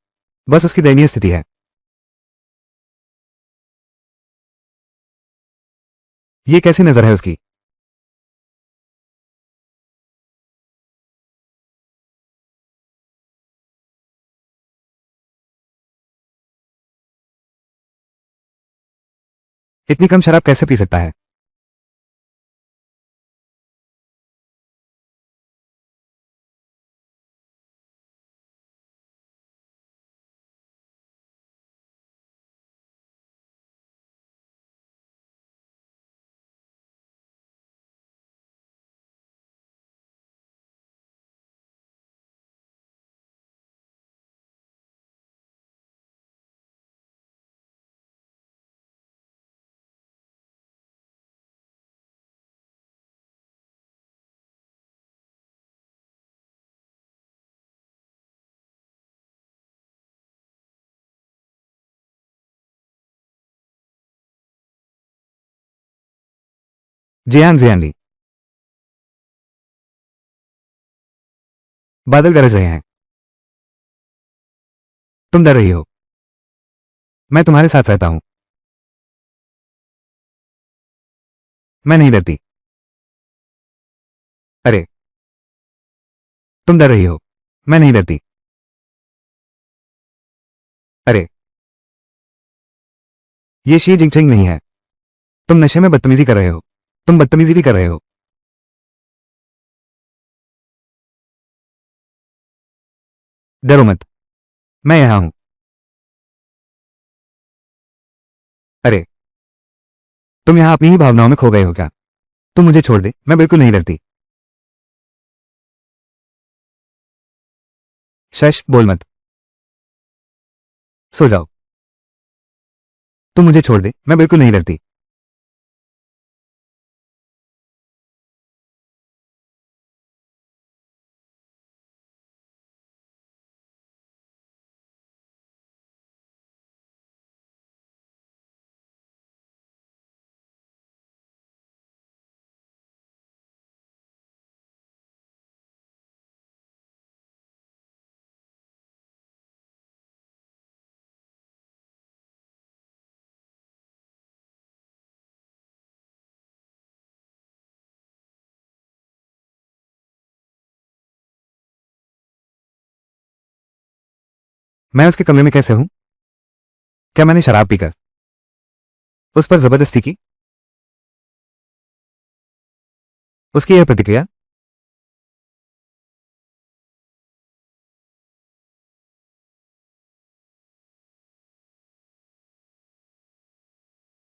Speaker 1: बस उसकी दयनीय स्थिति है। ये कैसी नजर है उसकी? इतनी कम शराब कैसे पी सकता है? जियान जियानली। बादल गरज रहे हैं। तुम डर रही हो। मैं तुम्हारे साथ रहता हूं। मैं नहीं डरती। अरे, तुम डर रही हो। मैं नहीं डरती। अरे, ये शी जिंगचिंग नहीं है। तुम नशे में बदतमीजी कर रहे हो। तुम बदतमीजी भी कर रहे हो। डरो मत। मैं यहां हूं। अरे, तुम यहां अपनी ही भावनाओं में खो गए हो क्या? तुम मुझे छोड़ दे, मैं बिल्कुल नहीं डरती। शश, बोल मत। सो जाओ। तुम मुझे छोड़ दे, मैं बिल्कुल नहीं डरती। मैं उसके कमरे में कैसे हूं? क्या मैंने शराब पीकर उस पर जबरदस्ती की? उसकी यह प्रतिक्रिया?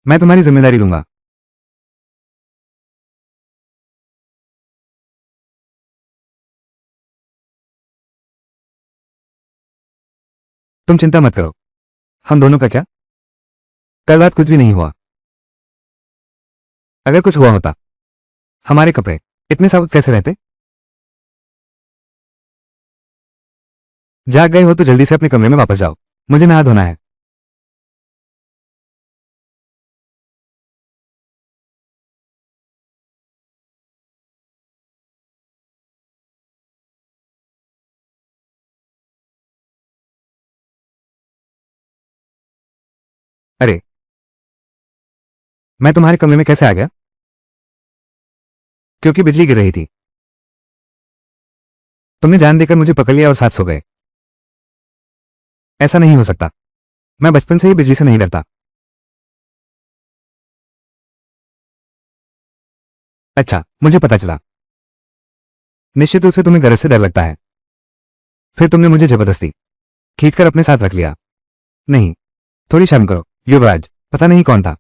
Speaker 1: मैं तुम्हारी जिम्मेदारी लूंगा। तुम चिंता मत करो। हम दोनों का क्या? कल रात कुछ भी नहीं हुआ। अगर कुछ हुआ होता, हमारे कपड़े इतने साबुत कैसे रहते? जाग गए हो तो जल्दी से अपने कमरे में वापस जाओ। मुझे नहा धोना है। अरे, मैं तुम्हारे कमरे में कैसे आ गया? क्योंकि बिजली गिर रही थी। तुमने जान देकर मुझे पकड़ लिया और साथ सो गए। ऐसा नहीं हो सकता। मैं बचपन से ही बिजली से नहीं डरता। अच्छा, मुझे पता चला। निश्चित रूप से तुम्हें गरज से डर लगता है। फिर तुमने मुझे जबरदस्ती खींचकर अपने साथ रख लिया। नहीं, थोड़ी शर्म करो युवराज। पता नहीं कौन था।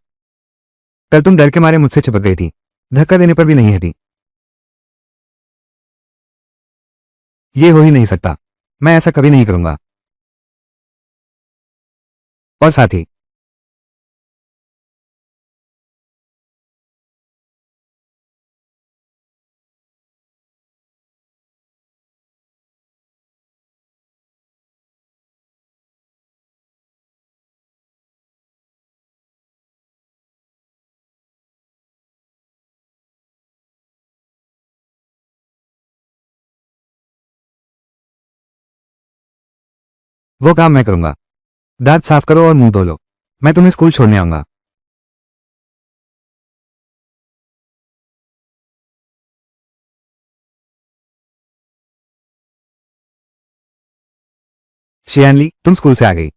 Speaker 1: कल तुम डर के मारे मुझसे चिपक गई थी। धक्का देने पर भी नहीं हटी। ये हो ही नहीं सकता। मैं ऐसा कभी नहीं करूंगा। और साथ ही वो काम मैं करूंगा। दांत साफ करो और मुंह धो लो। मैं तुम्हें स्कूल छोड़ने आऊंगा। शियानली, तुम स्कूल से आ गई।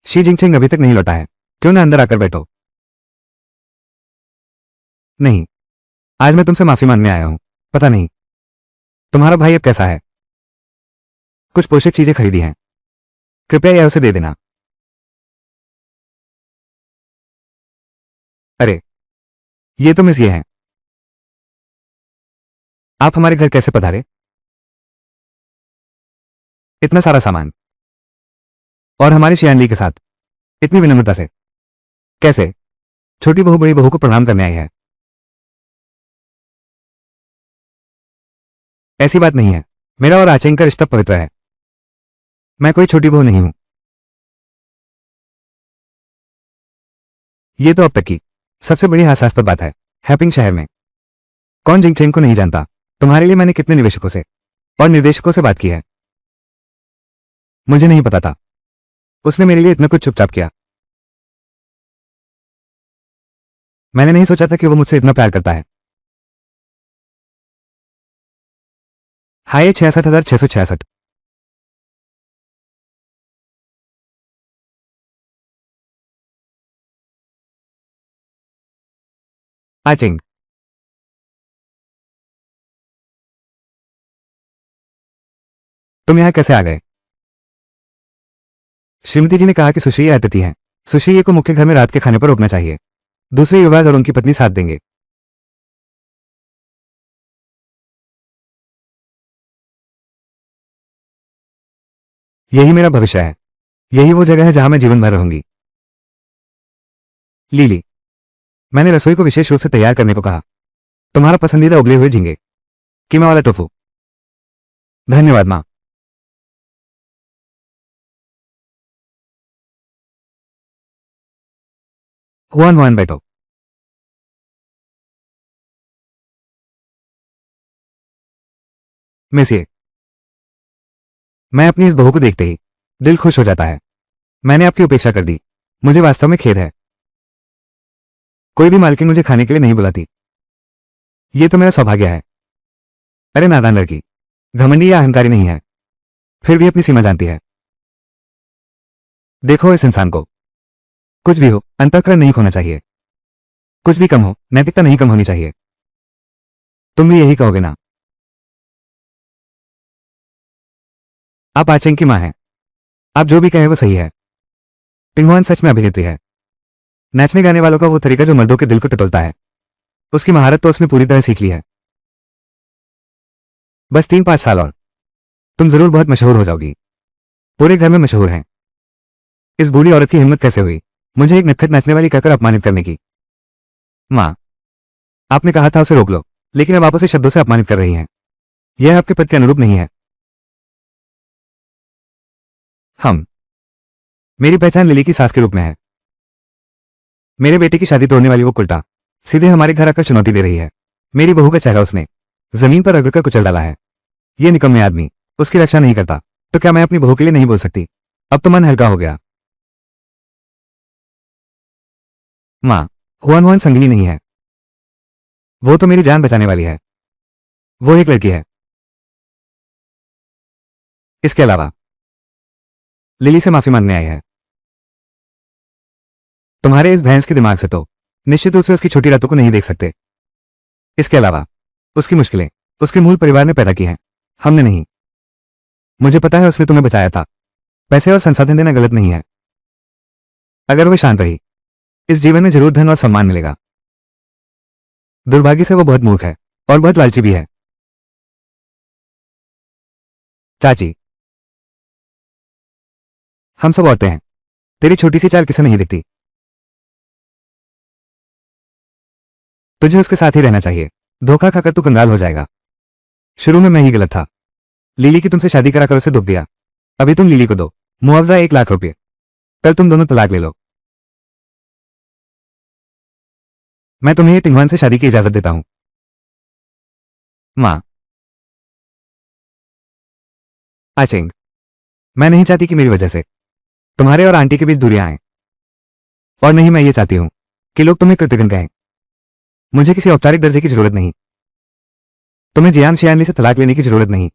Speaker 1: शी जिंगचिंग अभी तक नहीं लौटा है। क्यों ना अंदर आकर बैठो। नहीं, आज मैं तुमसे माफी मांगने आया हूं। पता नहीं तुम्हारा भाई अब कैसा है। कुछ पोषक चीजें खरीदी हैं। कृपया यह उसे दे देना। अरे, ये तो मिस ये हैं। आप हमारे घर कैसे पधारे? इतना सारा सामान और हमारी शियानली के साथ इतनी विनम्रता से कैसे? छोटी बहू बड़ी बहू को प्रणाम करने आई है। ऐसी बात नहीं है। मेरा और आचेंग का रिश्ता पवित्र है। मैं कोई छोटी बहू नहीं हूं। ये तो अब तक की सबसे बड़ी हास्यास्पद बात है। हैपिंग शहर में कौन जिंगचेंग को नहीं जानता? तुम्हारे लिए मैंने कितने निवेशकों से और निर्देशकों से बात की है। मुझे नहीं पता था उसने मेरे लिए इतना कुछ चुपचाप किया। मैंने नहीं सोचा था कि वो मुझसे इतना प्यार करता है। हाय 66,666। आचिंग, तुम यहां कैसे आ गए? श्रीमती जी ने कहा कि सुश्री अतिथि हैं। सुश्री को मुख्य घर में रात के खाने पर रोकना चाहिए। दूसरे युवराज और उनकी पत्नी साथ देंगे। यही मेरा भविष्य है। यही वो जगह है जहां मैं जीवन भर रहूंगी। लीली, मैंने रसोई को विशेष रूप से तैयार करने को कहा। तुम्हारा पसंदीदा उबले हुए झींगे, कीमा वाला टोफू। धन्यवाद माँ। हुआन हुआन बैठो। मेसिए, मैं अपनी इस बहू को देखते ही दिल खुश हो जाता है। मैंने आपकी उपेक्षा कर दी। मुझे वास्तव में खेद है। कोई भी मालकिन मुझे खाने के लिए नहीं बुलाती। ये तो मेरा सौभाग्य है। अरे नादान लड़की, घमंडी या अहंकारी नहीं है, फिर भी अपनी सीमा जानती है। देखो इस इंसान को, कुछ भी हो अंतःकरण नहीं खोना चाहिए, कुछ भी कम हो नैतिकता नहीं कम होनी चाहिए। तुम भी यही कहोगे ना? आप आचेंग की मां हैं, आप जो भी कहें वो सही है। पिंगुआन सच में अभिनेत्री है, नाचने गाने वालों का वो तरीका जो मर्दों के दिल को टटोलता है, उसकी महारत तो उसने पूरी तरह सीख ली है। बस 3-5 साल और तुम जरूर बहुत मशहूर हो जाओगी, पूरे घर में मशहूर हैं। इस बूढ़ी औरत की हिम्मत कैसे हुई मुझे एक नटखट नाचने वाली कहकर अपमानित करने की? मां, आपने कहा था उसे रोक लो, लेकिन अब आप उसे शब्दों से अपमानित कर रही हैं। यह आपके पद के अनुरूप नहीं है। हम मेरी पहचान लिली की सास के रूप में है। मेरे बेटे की शादी तोड़ने वाली वो कुल्टा सीधे हमारे घर आकर चुनौती दे रही है। मेरी बहू का चेहरा उसने जमीन पर रगड़कर कुचल डाला है। ये निकम्मे आदमी उसकी रक्षा नहीं करता, तो क्या मैं अपनी बहू के लिए नहीं बोल सकती? अब तो मन हल्का हो गया। मां, हुआन हुआन संगनी नहीं है, वो तो मेरी जान बचाने वाली है। वो एक लड़की है। इसके अलावा लिली से माफी मांगने आई है। तुम्हारे इस भैंस के दिमाग से तो निश्चित रूप से उसकी छोटी रातों को नहीं देख सकते। इसके अलावा उसकी मुश्किलें उसके मूल परिवार ने पैदा की हैं, हमने नहीं। मुझे पता है उसने तुम्हें बचाया था। पैसे और संसाधन देना गलत नहीं है। अगर वो शांत रही इस जीवन में जरूर धन और सम्मान मिलेगा। दुर्भाग्य से वो बहुत मूर्ख है और बहुत लालची भी है। चाची, हम सब औरतें हैं, तेरी छोटी सी चाल किसे नहीं दिखती? तुझे उसके साथ ही रहना चाहिए, धोखा खाकर तू कंगाल हो जाएगा। शुरू में मैं ही गलत था, लिली की तुमसे शादी कराकर उसे दुख दिया। अभी तुम लिली को दो मुआवजा 1 लाख रुपये, कल तुम दोनों तलाक ले लो। मैं तुम्हें ये टिंगवान से शादी की इजाजत देता हूं। मां, आचेंग, मैं नहीं चाहती कि मेरी वजह से तुम्हारे और आंटी के बीच दूरियां आए, और नहीं मैं ये चाहती हूं कि लोग तुम्हें कृतघ्न कहें। मुझे किसी औपचारिक दर्जे की जरूरत नहीं, तुम्हें जियान शियानली से तलाक लेने की जरूरत नहीं।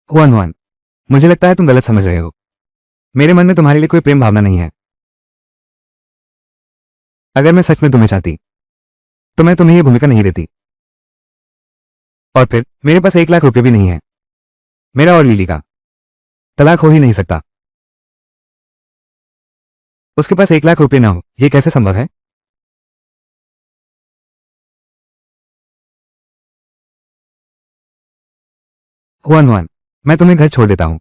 Speaker 1: हुआन हुआन, मुझे लगता है तुम गलत समझ रहे हो। मेरे मन में तुम्हारे लिए कोई प्रेम भावना नहीं है। अगर मैं सच में तुम्हें चाहती तो मैं तुम्हें यह भूमिका नहीं देती। और फिर मेरे पास 1 लाख रुपये भी नहीं है। मेरा और लिली का तलाक हो ही नहीं सकता। उसके पास 1 लाख रुपये ना हो यह कैसे संभव है? हुआन हुआन, मैं तुम्हें घर छोड़ देता हूं।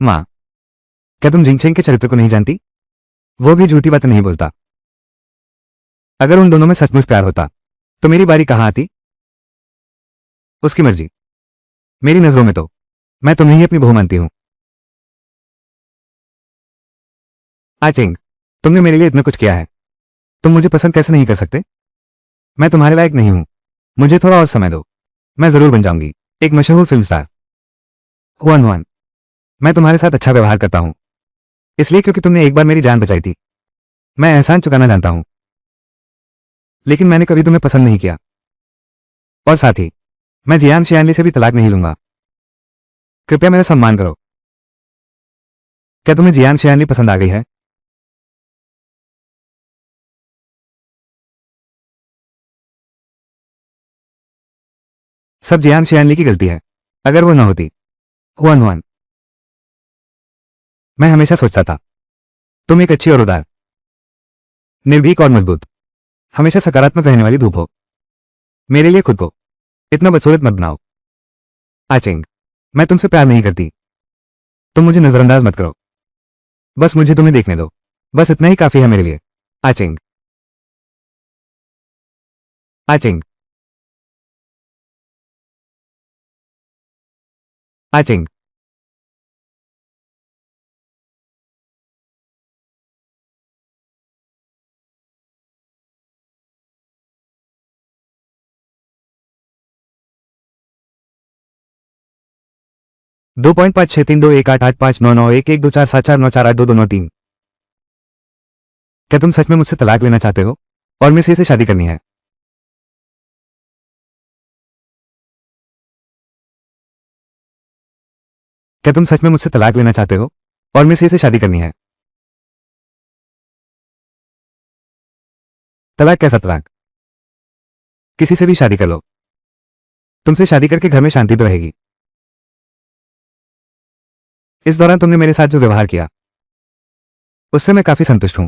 Speaker 1: मां, क्या तुम जिंगचेंग के चरित्र को नहीं जानती? वो भी झूठी बातें नहीं बोलता। अगर उन दोनों में सचमुच प्यार होता तो मेरी बारी कहां आती? उसकी मर्जी। मेरी नजरों में तो मैं तुम्हें ही अपनी बहू मानती हूं। आचेंग, तुमने मेरे लिए इतना कुछ किया है, तुम मुझे पसंद कैसे नहीं कर सकते? मैं तुम्हारे लायक नहीं हूं, मुझे थोड़ा और समय दो, मैं जरूर बन जाऊंगी एक मशहूर फिल्म स्टार। हुआन हुआन, मैं तुम्हारे साथ अच्छा व्यवहार करता हूं, इसलिए क्योंकि तुमने एक बार मेरी जान बचाई थी। मैं एहसान चुकाना जानता हूं, लेकिन मैंने कभी तुम्हें पसंद नहीं किया। और साथ ही मैं जियान शियानली से भी तलाक नहीं लूंगा। कृपया मेरा सम्मान करो। क्या तुम्हें जियान शियानली पसंद आ गई है? सब जियान शियानली की गलती है, अगर वो न होती। हुआन हुआन, मैं हमेशा सोचता था तुम एक अच्छी और उदार, निर्भीक और मजबूत, हमेशा सकारात्मक रहने वाली धूप हो। मेरे लिए खुद को इतना बदसूरत मत बनाओ। आचेंग, मैं तुमसे प्यार नहीं करती, तुम मुझे नजरअंदाज मत करो। बस मुझे तुम्हें देखने दो, बस इतना ही काफी है मेरे लिए। आचेंग, आचेंग, आचेंग। 2.532188599112474941124494 क्या तुम सच में मुझसे तलाक लेना चाहते हो और मुझसे इसे शादी करनी है? क्या तुम सच में मुझसे तलाक लेना चाहते हो और मुझसे से शादी करनी है? तलाक कैसा तलाक? किसी से भी शादी कर लो। तुमसे शादी करके घर में शांति तो रहेगी। इस दौरान तुमने मेरे साथ जो व्यवहार किया उससे मैं काफी संतुष्ट हूं।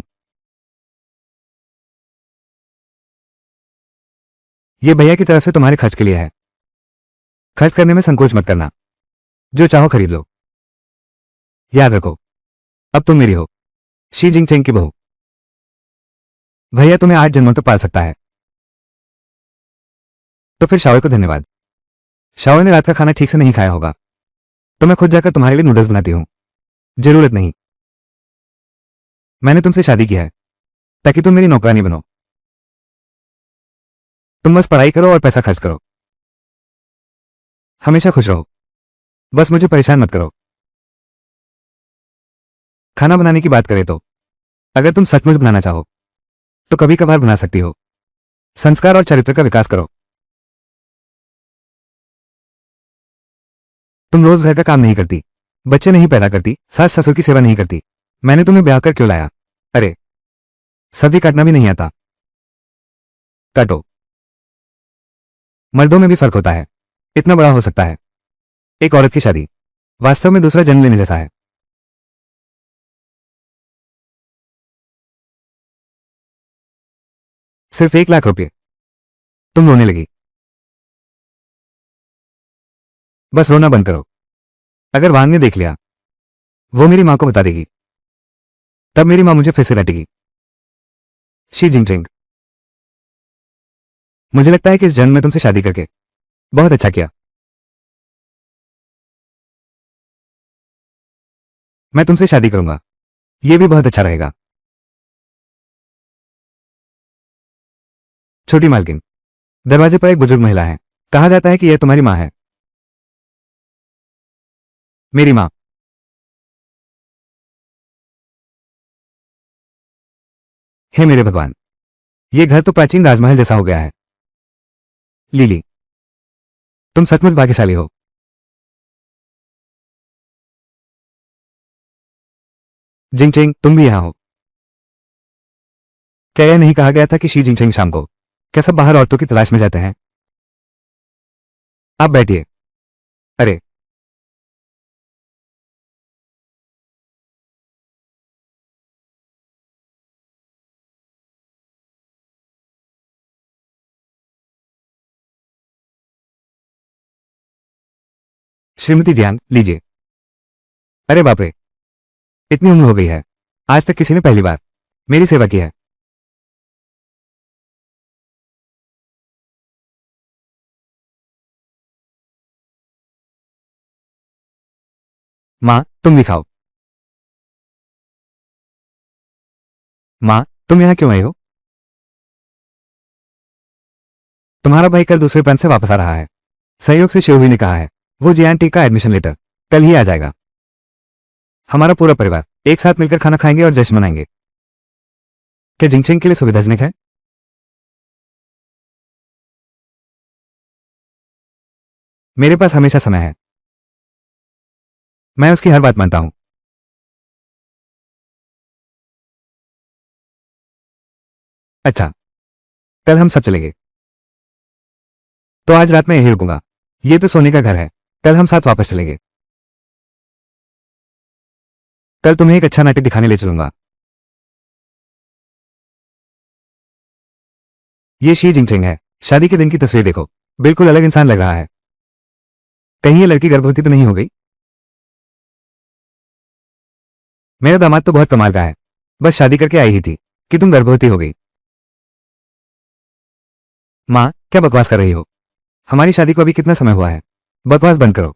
Speaker 1: यह भैया की तरफ से तुम्हारे खर्च के लिए है। खर्च करने में संकोच मत करना। जो चाहो खरीद लो। याद रखो, अब तुम मेरी हो, शी जिंगचेंग की बहू। भैया तुम्हें 8 जन्मों तक पाल सकता है। तो फिर शाओ को धन्यवाद। शाओ ने रात का खाना ठीक से नहीं खाया होगा, तो मैं खुद जाकर तुम्हारे लिए नूडल्स बनाती हूं। जरूरत नहीं। मैंने तुमसे शादी की है ताकि तुम मेरी नौकरानी बनो। तुम बस पढ़ाई करो और पैसा खर्च करो। हमेशा खुश रहो। बस मुझे परेशान मत करो। खाना बनाने की बात करें तो अगर तुम सचमुच बनाना चाहो तो कभी कभार बना सकती हो। संस्कार और चरित्र का विकास करो। तुम रोज घर का काम नहीं करती, बच्चे नहीं पैदा करती, सास ससुर की सेवा नहीं करती। मैंने तुम्हें ब्याह कर क्यों लाया? अरे, सब्जी काटना भी नहीं आता। काटो। मर्दों में भी फर्क होता है। इतना बड़ा हो सकता है। एक औरत की शादी वास्तव में दूसरा जन्म लेने जैसा है। सिर्फ 1 लाख रुपये। तुम रोने लगी। बस रोना बंद करो। अगर वांग ने देख लिया, वो मेरी मां को बता देगी। तब मेरी मां मुझे फिर से डांटेगी। शी जिंगचेंग, मुझे लगता है कि इस जन्म में तुमसे शादी करके बहुत अच्छा किया। मैं तुमसे शादी करूंगा। यह भी बहुत अच्छा रहेगा। छोटी मालकिन, दरवाजे पर एक बुजुर्ग महिला है। कहा जाता है कि यह तुम्हारी मां है। मेरी मां। हे मेरे भगवान, यह घर तो प्राचीन राजमहल जैसा हो गया है। लीली, तुम सचमुच भाग्यशाली हो। जिंगचेंग, तुम भी यहां हो। क्या यह नहीं कहा गया था कि शी जिंगचेंग शाम को क्या सब बाहर औरतों की तलाश में जाते हैं? आप बैठिए। अरे, श्रीमती जियांग, लीजिए। अरे बाप रे, इतनी उम्र हो गई है, आज तक किसी ने पहली बार मेरी सेवा की है। माँ, तुम भी खाओ। माँ, तुम यहाँ क्यों आई हो? तुम्हारा भाई कल दूसरे प्रांत से वापस आ रहा है। सहयोग से शिववी ने कहा है वो जीएनटी का एडमिशन लेटर कल ही आ जाएगा। हमारा पूरा परिवार एक साथ मिलकर खाना खाएंगे और जश्न मनाएंगे। क्या जिंगचेंग के लिए सुविधाजनक है? मेरे पास हमेशा समय है। मैं उसकी हर बात मानता हूं। अच्छा, कल हम सब चलेंगे। तो आज रात में यही रुकूंगा। ये तो सोने का घर है। कल हम साथ वापस चलेंगे। कल तुम्हें एक अच्छा नाटक दिखाने ले चलूंगा। ये शी जिंगचेंग है। शादी के दिन की तस्वीर देखो, बिल्कुल अलग इंसान लग रहा है। कहीं ये लड़की गर्भवती तो नहीं हो गई? मेरा दामाद तो बहुत कमाल का है। बस शादी करके आई ही थी कि तुम गर्भवती हो गई। माँ, क्या बकवास कर रही हो? हमारी शादी को अभी कितना समय हुआ है? बकवास बंद करो।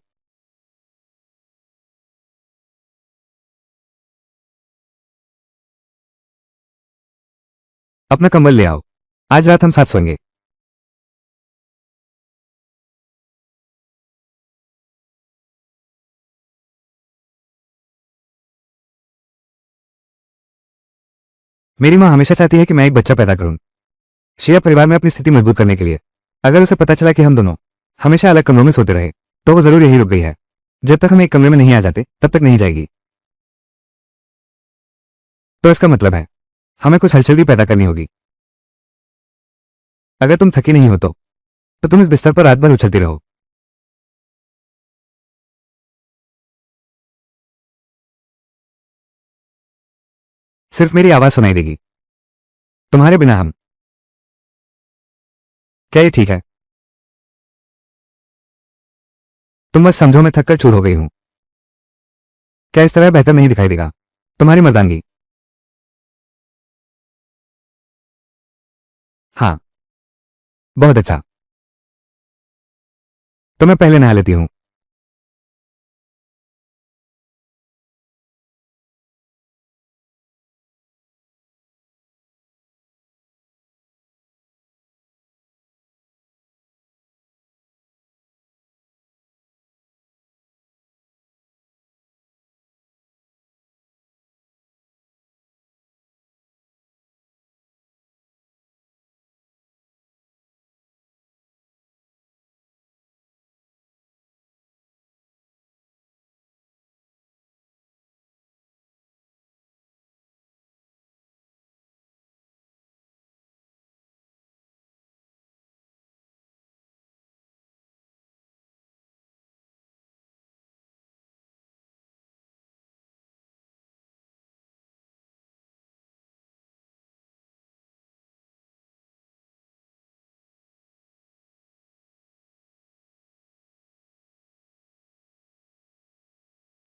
Speaker 1: अपना कंबल ले आओ। आज रात हम साथ सोएंगे। मेरी माँ हमेशा चाहती है कि मैं एक बच्चा पैदा करूं। शिया परिवार में अपनी स्थिति मजबूत करने के लिए। अगर उसे पता चला कि हम दोनों हमेशा अलग कमरों में सोते रहे तो वो जरूर यही रुक गई है। जब तक हम एक कमरे में नहीं आ जाते तब तक नहीं जाएगी। तो इसका मतलब है हमें कुछ हलचल भी पैदा करनी होगी। अगर तुम थकी नहीं हो तो तुम इस बिस्तर पर रात भर उछलती रहो। सिर्फ मेरी आवाज सुनाई देगी। तुम्हारे बिना हम। क्या ये ठीक है? तुम बस समझो मैं थक कर चूर हो गई हूं। क्या इस तरह बेहतर नहीं दिखाई देगा? तुम्हारी मर्दानगी। हाँ, बहुत अच्छा। तो मैं पहले नहा लेती हूं।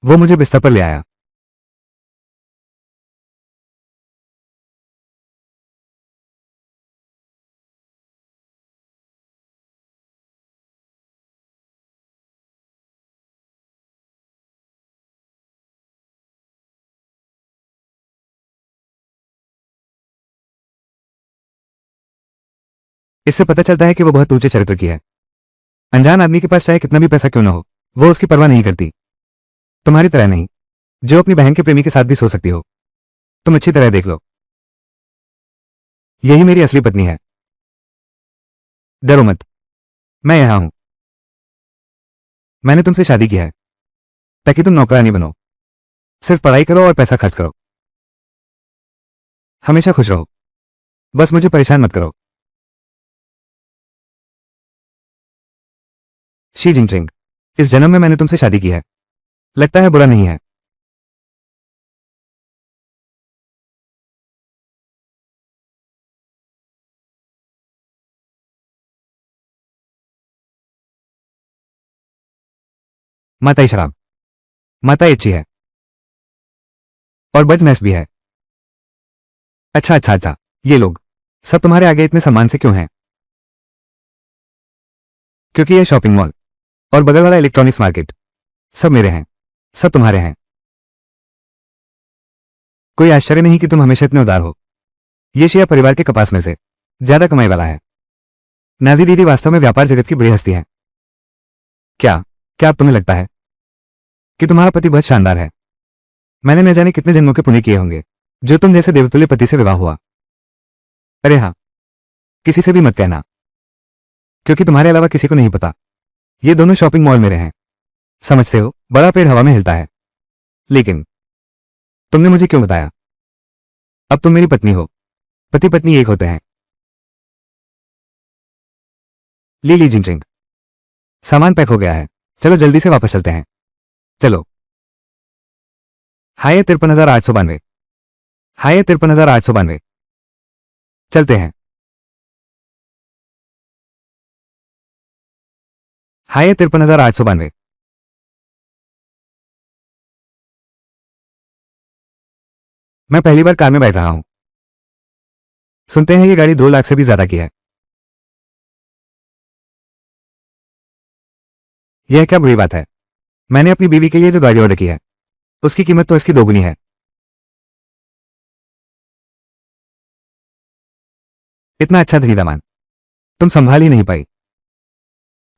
Speaker 1: वो मुझे बिस्तर पर ले आया। इससे पता चलता है कि वो बहुत ऊंचे चरित्र की है। अनजान आदमी के पास चाहे कितना भी पैसा क्यों ना हो, वो उसकी परवाह नहीं करती। तुम्हारी तरह नहीं, जो अपनी बहन के प्रेमी के साथ भी सो सकती हो। तुम अच्छी तरह देख लो, यही मेरी असली पत्नी है। डरो मत, मैं यहां हूं। मैंने तुमसे शादी की है ताकि तुम नौकरानी बनो। सिर्फ पढ़ाई करो और पैसा खर्च करो। हमेशा खुश रहो। बस मुझे परेशान मत करो। शी जिनचिंग, इस जन्म में मैंने तुमसे शादी की है। लगता है बुरा नहीं है। माताई शराब, माता अच्छी है और बदनैस भी है। अच्छा अच्छा अच्छा, ये लोग सब तुम्हारे आगे इतने सम्मान से क्यों हैं? क्योंकि ये शॉपिंग मॉल और बगल वाला इलेक्ट्रॉनिक्स मार्केट सब मेरे हैं, सब तुम्हारे हैं। कोई आश्चर्य नहीं कि तुम हमेशा इतने उदार हो। ये शिया परिवार के कपास में से ज्यादा कमाई वाला है। नाजी दीदी वास्तव में व्यापार जगत की बड़ी हस्ती है। क्या क्या अब तुम्हें लगता है कि तुम्हारा पति बहुत शानदार है? मैंने न जाने कितने जन्मों के पुण्य किए होंगे जो तुम जैसे देवतुल्य पति से विवाह हुआ। अरे हाँ, किसी से भी मत कहना, क्योंकि तुम्हारे अलावा किसी को नहीं पता। ये दोनों शॉपिंग मॉल मेरे हैं। समझते हो, बड़ा पेड़ हवा में हिलता है। लेकिन तुमने मुझे क्यों बताया? अब तुम मेरी पत्नी हो। पति पत्नी एक होते हैं। ली जिंगजिंग, सामान पैक हो गया है। चलो जल्दी से वापस चलते हैं। चलो। हाय 53,892। हाय 53,892। चलते हैं। हाय 53,892। मैं पहली बार कार में बैठ रहा हूं। सुनते हैं ये गाड़ी 2 लाख से भी ज्यादा की है। यह क्या बुरी बात है? मैंने अपनी बीवी के लिए जो गाड़ी ऑर्डर की है उसकी कीमत तो इसकी दोगुनी है। इतना अच्छा धनी दामान तुम संभाल ही नहीं पाई।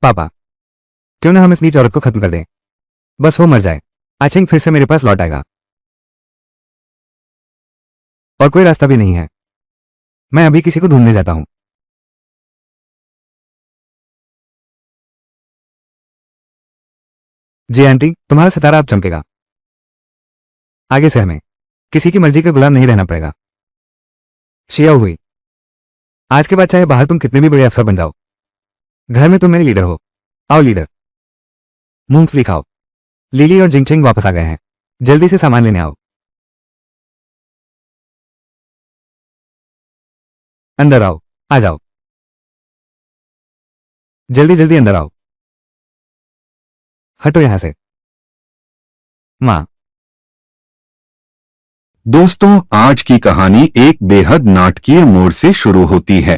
Speaker 1: पापा, क्यों ना हम इस नीच औरत को खत्म कर दें। बस वो मर जाए, आचिंग फिर से मेरे पास लौट आएगा। और कोई रास्ता भी नहीं है। मैं अभी किसी को ढूंढने जाता हूं। जी आंटी, तुम्हारा सितारा अब चमकेगा। आगे से हमें किसी की मर्जी का गुलाम नहीं रहना पड़ेगा। शिया हुई, आज के बाद चाहे बाहर तुम कितने भी बड़े अफसर बन जाओ, घर में तुम मेरे लीडर हो। आओ लीडर, मूंगफली खाओ। लिली और जिंगचिंग वापस आ गए हैं, जल्दी से सामान लेने आओ। अंदर आओ, आ जाओ, जल्दी जल्दी अंदर आओ। हटो यहां से। मां,
Speaker 2: दोस्तों, आज की कहानी एक बेहद नाटकीय मोड़ से शुरू होती है।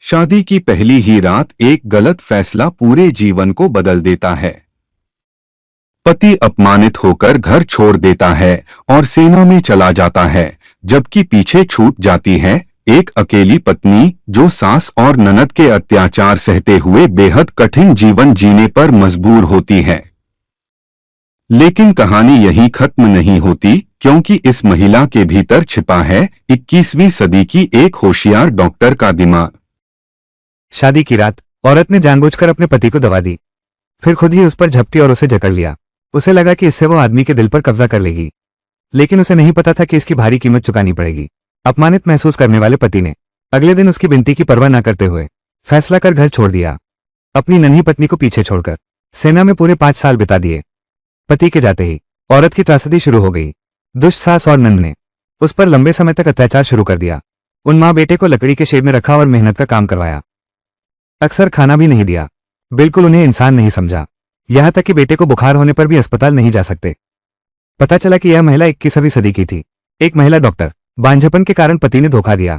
Speaker 2: शादी की पहली ही रात एक गलत फैसला पूरे जीवन को बदल देता है। पति अपमानित होकर घर छोड़ देता है और सेना में चला जाता है, जबकि पीछे छूट जाती है एक अकेली पत्नी जो सास और ननद के अत्याचार सहते हुए बेहद कठिन जीवन जीने पर मजबूर होती है। लेकिन कहानी यहीं खत्म नहीं होती, क्योंकि इस महिला के भीतर छिपा है 21वीं सदी की एक होशियार डॉक्टर का दिमाग।
Speaker 1: शादी की रात औरत ने जानबूझकर अपने पति को दबा दी, फिर खुद ही उस पर झपटी और उसे जकड़ लिया। उसे लगा कि इससे वो आदमी के दिल पर कब्जा कर लेगी, लेकिन उसे नहीं पता था कि इसकी भारी कीमत चुकानी पड़ेगी। अपमानित महसूस करने वाले पति ने अगले दिन उसकी विनती की परवाह न करते हुए फैसला कर घर छोड़ दिया, अपनी नन्ही पत्नी को पीछे छोड़कर। सेना में पूरे 5 साल बिता दिए। पति के जाते ही औरत की त्रासदी शुरू हो गई। दुष्ट सास और नंद ने उस पर लंबे समय तक अत्याचार शुरू कर दिया। उन माँ बेटे को लकड़ी के शेड में रखा और मेहनत का काम करवाया। अक्सर खाना भी नहीं दिया, बिल्कुल उन्हें इंसान नहीं समझा। यहां तक कि बेटे को बुखार होने पर भी अस्पताल नहीं जा सकते। पता चला कि यह महिला 21वीं सदी की थी। एक महिला डॉक्टर। बांझपन के कारण पति ने धोखा दिया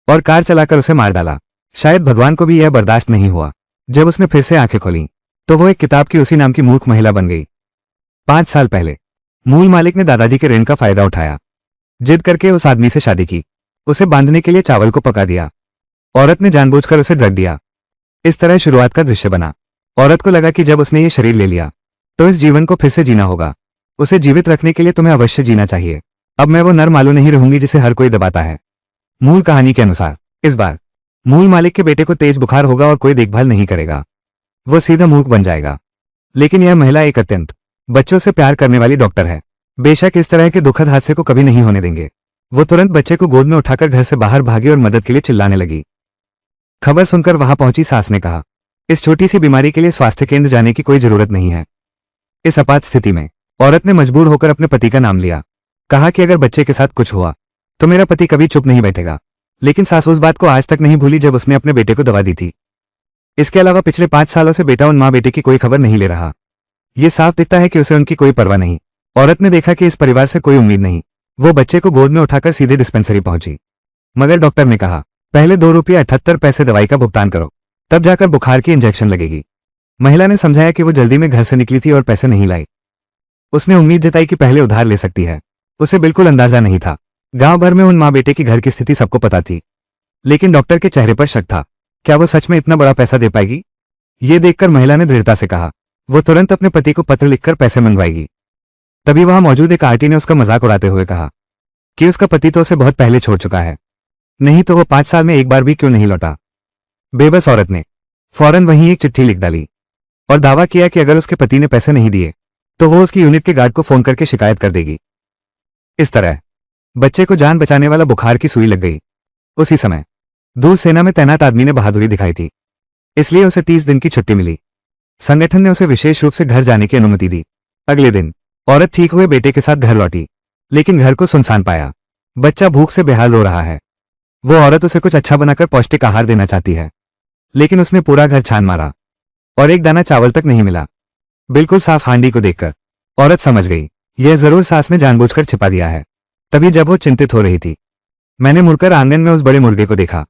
Speaker 1: और कार चलाकर उसे मार डाला। शायद भगवान को भी यह बर्दाश्त नहीं हुआ। जब उसने फिर से आंखें खोली तो वो एक किताब की उसी नाम की मूर्ख महिला बन गई। 5 साल पहले मूल मालिक ने दादाजी के ऋण का फायदा उठाया, जिद करके उस आदमी से शादी की, उसे बांधने के लिए चावल को पका दिया। औरत ने जानबूझकर उसे ड्रग दिया। इस तरह शुरुआत का दृश्य बना। औरत को लगा कि जब उसने ये शरीर ले लिया तो इस जीवन को फिर से जीना होगा। उसे जीवित रखने के लिए तुम्हें अवश्य जीना चाहिए। अब मैं वो नर मालू नहीं रहूंगी जिसे हर कोई दबाता है। मूल कहानी के अनुसार इस बार मूल मालिक के बेटे को तेज बुखार होगा और कोई देखभाल नहीं करेगा। वो सीधा मूर्ख बन जाएगा। लेकिन यह महिला एक अत्यंत बच्चों से प्यार करने वाली डॉक्टर है। बेशक इस तरह के दुखद हादसे को कभी नहीं होने देंगे। वो तुरंत बच्चे को गोद में उठाकर घर से बाहर भागी और मदद के लिए चिल्लाने लगी। खबर सुनकर वहां पहुंची सास ने कहा, इस छोटी सी बीमारी के लिए स्वास्थ्य केंद्र जाने की कोई जरूरत नहीं है। इस आपात स्थिति में औरत ने मजबूर होकर अपने पति का नाम लिया। कहा कि अगर बच्चे के साथ कुछ हुआ तो मेरा पति कभी चुप नहीं बैठेगा। लेकिन सास उस बात को आज तक नहीं भूली जब उसने अपने बेटे को दवा दी थी। इसके अलावा पिछले 5 सालों से बेटा उन माँ बेटे की कोई खबर नहीं ले रहा। ये साफ दिखता है कि उसे उनकी कोई परवाह नहीं। औरत ने देखा कि इस परिवार से कोई उम्मीद नहीं। वो बच्चे को गोद में उठाकर सीधे डिस्पेंसरी पहुंची। मगर डॉक्टर ने कहा, पहले 2 रुपये 78 पैसे दवाई का भुगतान करो, तब जाकर बुखार की इंजेक्शन लगेगी। महिला ने समझाया कि वो जल्दी में घर से निकली थी और पैसे नहीं लाई। उसने उम्मीद जताई कि पहले उधार ले सकती है। उसे बिल्कुल अंदाजा नहीं था। गांव भर में उन माँ बेटे की घर की स्थिति सबको पता थी, लेकिन डॉक्टर के चेहरे पर शक था। क्या वो सच में इतना बड़ा पैसा दे पाएगी? ये देखकर महिला ने दृढ़ता से कहा, वो तुरंत अपने पति को पत्र लिखकर पैसे मंगवाएगी। तभी वहां मौजूद एक आंटी ने उसका मजाक उड़ाते हुए कहा कि उसका पति तो उसे बहुत पहले छोड़ चुका है, नहीं तो वो 5 साल में एक बार भी क्यों नहीं लौटा। बेबस औरत ने फौरन वहीं एक चिट्ठी लिख डाली और दावा किया कि अगर उसके पति ने पैसे नहीं दिए तो वो उसकी यूनिट के गार्ड को फोन करके शिकायत कर देगी। इस तरह बच्चे को जान बचाने वाला बुखार की सुई लग गई। उसी समय दूर सेना में तैनात आदमी ने बहादुरी दिखाई थी, इसलिए उसे 30 दिन की छुट्टी मिली। संगठन ने उसे विशेष रूप से घर जाने की अनुमति दी। अगले दिन औरत ठीक हुए बेटे के साथ घर लौटी, लेकिन घर को सुनसान पाया। बच्चा भूख से बेहाल रो रहा है। वो औरत उसे कुछ अच्छा बनाकर पौष्टिक आहार देना चाहती है, लेकिन उसने पूरा घर छान मारा और एक दाना चावल तक नहीं मिला। बिल्कुल साफ हांडी को देखकर औरत समझ गई, यह जरूर सास ने जानबूझकर छिपा दिया है। तभी जब वो चिंतित हो रही थी, मैंने मुड़कर आंगन में उस बड़े मुर्गे को देखा।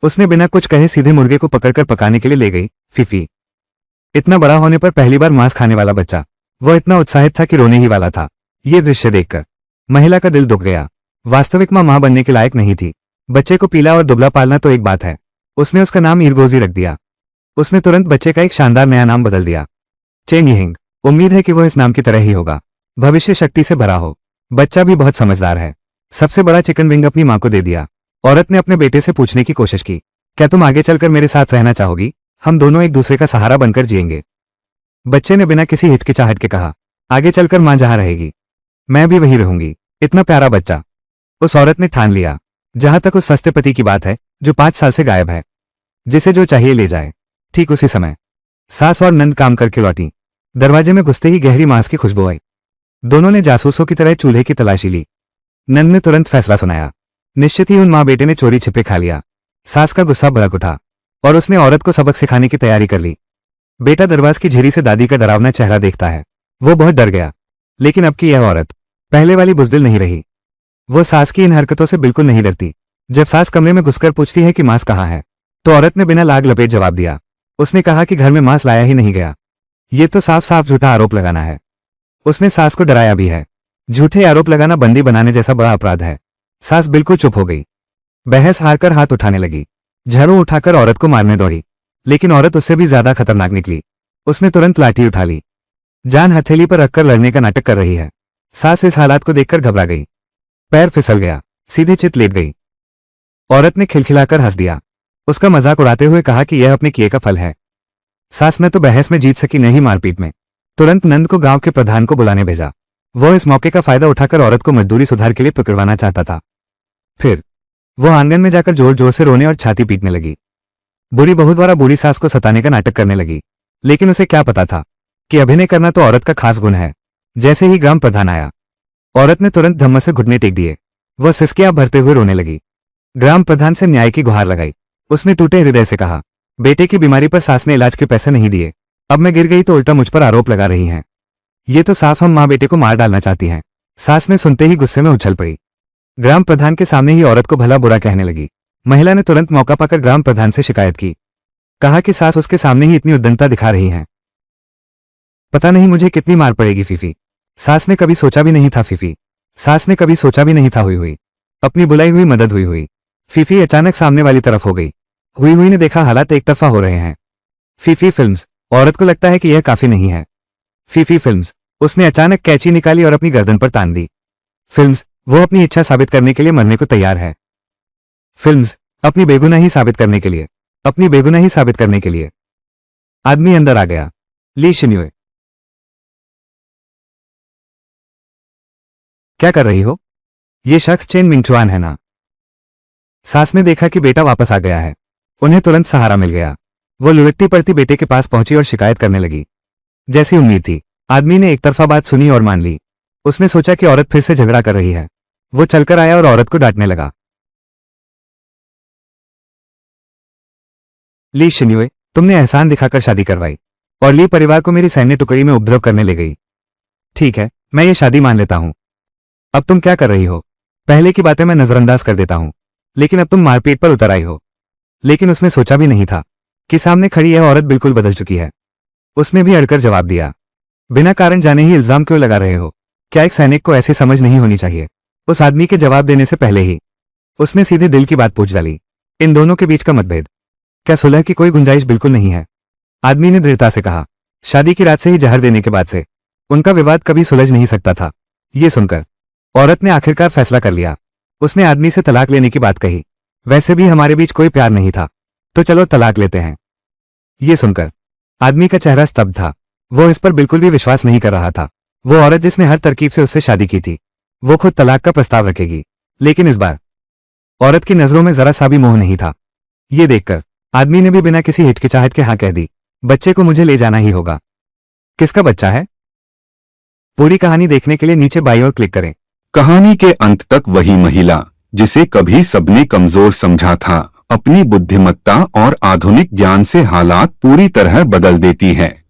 Speaker 1: उसने बिना कुछ कहे सीधे मुर्गे को पकड़कर पकाने के लिए ले गई। फीफी, इतना बड़ा होने पर पहली बार मांस खाने वाला बच्चा। वो इतना उत्साहित था कि रोने ही वाला था। ये दृश्य देखकर महिला का दिल दुख गया। वास्तविक मां बनने के लायक नहीं थी। बच्चे को पीला और दुबला पालना तो एक बात है, उसने उसका नाम ईरगोजी रख दिया। उसने तुरंत बच्चे का एक शानदार नया नाम बदल दिया, चेंग यिंग। उम्मीद है कि वो इस नाम की तरह ही होगा, भविष्य शक्ति से भरा हो। बच्चा भी बहुत समझदार है। सबसे बड़ा चिकन विंग अपनी मां को दे दिया। औरत ने अपने बेटे से पूछने की कोशिश की, क्या तुम आगे चलकर मेरे साथ रहना चाहोगी? हम दोनों एक दूसरे का सहारा बनकर जिएंगे। बच्चे ने बिना किसी हिचकिचाहट के कहा, आगे चलकर मां जहां रहेगी मैं भी वहीं रहूंगी। इतना प्यारा बच्चा। उस औरत ने ठान लिया। जहां तक उस सस्ते पति की बात है जो 5 साल से गायब है, जिसे जो चाहिए ले जाए। ठीक उसी समय सास और नंद काम करके लौटी। दरवाजे में घुसते ही गहरी मांस की खुशबू आई। दोनों ने जासूसों की तरह चूल्हे की तलाशी ली। नंद ने तुरंत फैसला सुनाया। निश्चित ही उन माँ बेटे ने चोरी छिपे खा लिया। सास का गुस्सा भड़क उठा और उसने औरत को सबक सिखाने की तैयारी कर ली। बेटा दरवाज की झिरी से दादी का डरावना चेहरा देखता है। वो बहुत डर गया। लेकिन अब की यह औरत पहले वाली बुजदिल नहीं रही। वो सास की इन हरकतों से बिल्कुल नहीं डरती। जब सास कमरे में घुसकर पूछती है कि मांस कहाँ है, तो औरत ने बिना लाग लपेट जवाब दिया। उसने कहा कि घर में मांस लाया ही नहीं गया। ये तो साफ साफ झूठा आरोप लगाना है। उसने सास को डराया भी है। झूठे आरोप लगाना बंदी बनाने जैसा बड़ा अपराध है। सास बिल्कुल चुप हो गई। बहस हारकर हाथ उठाने लगी। झाड़ू उठाकर औरत को मारने दौड़ी, लेकिन औरत उससे भी ज्यादा खतरनाक निकली। उसने तुरंत लाठी उठा ली। जान हथेली पर रखकर लड़ने का नाटक कर रही है। सास इस हालात को देखकर घबरा गई। पैर फिसल गया, सीधे चित लेट गई। औरत ने खिलखिलाकर हंस दिया। उसका मजाक उड़ाते हुए कहा कि यह अपने किए का फल है। सास न तो बहस में जीत सकी, नहीं मारपीट में। तुरंत नंद को गांव के प्रधान को बुलाने भेजा। वो इस मौके का फायदा उठाकर औरत को मजदूरी सुधार के लिए पकड़वाना चाहता था। फिर वो आंगन में जाकर जोर जोर से रोने और छाती पीटने लगी। बुरी बहू द्वारा बूढ़ी सास को सताने का नाटक करने लगी। लेकिन उसे क्या पता था कि अभिनय करना तो औरत का खास गुण है। जैसे ही ग्राम प्रधान आया, औरत ने तुरंत धम्म से घुटने टेक दिए। वह सिसकियां भरते हुए रोने लगी। ग्राम प्रधान से न्याय की गुहार लगाई। उसने टूटे हृदय से कहा, बेटे की बीमारी पर सास ने इलाज के पैसे नहीं दिए। अब मैं गिर गई तो उल्टा मुझ पर आरोप लगा रही हैं। ये तो साफ हम माँ बेटे को मार डालना चाहती हैं। सास ने सुनते ही गुस्से में उछल पड़ी। ग्राम प्रधान के सामने ही औरत को भला बुरा कहने लगी। महिला ने तुरंत मौका पाकर ग्राम प्रधान से शिकायत की। कहा कि सास उसके सामने ही इतनी उद्दंडता दिखा रही हैं। पता नहीं मुझे कितनी मार पड़ेगी फीफी। सास ने कभी सोचा भी नहीं था फीफी। सास ने कभी सोचा भी नहीं था हुई अपनी बुलाई हुई मदद हुई। फीफी अचानक सामने वाली तरफ हो गई। हुई ने देखा हालात एक तरफा हो रहे हैं। Phi Phi films. औरत को लगता है कि यह काफी नहीं है। Phi Phi films. उसने अचानक कैंची निकाली और अपनी गर्दन पर तान दी। फिल्म्स। वो अपनी इच्छा साबित करने के लिए मरने को तैयार है। फिल्म्स। अपनी बेगुनाही साबित करने के लिए, अपनी बेगुनाही साबित करने के लिए। आदमी अंदर आ गया। ली शिन्युए, क्या कर रही हो? ये शख्स चेन मिंगचुआन है ना? सास ने देखा कि बेटा वापस आ गया है। उन्हें तुरंत सहारा मिल गया। वो लुढ़कती पड़ती बेटे के पास पहुंची और शिकायत करने लगी। जैसी उम्मीद थी, आदमी ने एक तरफा बात सुनी और मान ली। उसने सोचा कि औरत फिर से झगड़ा कर रही है। वो चलकर आया और औरत को डांटने लगा। ली शिन्युए, तुमने एहसान दिखाकर शादी करवाई और ली परिवार को मेरी सैन्य टुकड़ी में उपद्रव करने ले गई। ठीक है, मैं ये शादी मान लेता हूं। अब तुम क्या कर रही हो? पहले की बातें मैं नजरअंदाज कर देता हूं, लेकिन अब तुम मारपीट पर उतर आई हो। लेकिन उसने सोचा भी नहीं था कि सामने खड़ी यह औरत बिल्कुल बदल चुकी है। उसने भी अड़कर जवाब दिया, बिना कारण जाने ही इल्जाम क्यों लगा रहे हो? क्या एक सैनिक को ऐसी समझ नहीं होनी चाहिए? उस आदमी के जवाब देने से पहले ही उसने सीधे दिल की बात पूछ डाली। इन दोनों के बीच का मतभेद, क्या सुलह की कोई गुंजाइश बिल्कुल नहीं है? आदमी ने दृढ़ता से कहा। शादी की रात से ही जहर देने के बाद से उनका विवाद कभी सुलझ नहीं सकता था। ये सुनकर औरत ने आखिरकार फैसला कर लिया। उसने आदमी से तलाक लेने की बात कही। वैसे भी हमारे बीच कोई प्यार नहीं था, तो चलो तलाक लेते हैं। ये सुनकर आदमी का चेहरा स्तब्ध था। वो इस पर बिल्कुल भी विश्वास नहीं कर रहा था। वो औरत जिसने हर तरकीब से उससे शादी की थी, वो खुद तलाक का प्रस्ताव रखेगी। लेकिन इस बार औरत की नजरों में जरा सा भी मोह नहीं था। ये देखकर आदमी ने भी बिना किसी हिचकिचाहट के हाँ कह दी। बच्चे को मुझे ले जाना ही होगा। किसका बच्चा है? पूरी कहानी देखने के लिए नीचे बाईं ओर क्लिक करें।
Speaker 2: कहानी के अंत तक वही महिला जिसे कभी सबने कमजोर समझा था, अपनी बुद्धिमत्ता और आधुनिक ज्ञान से हालात पूरी तरह बदल देती है।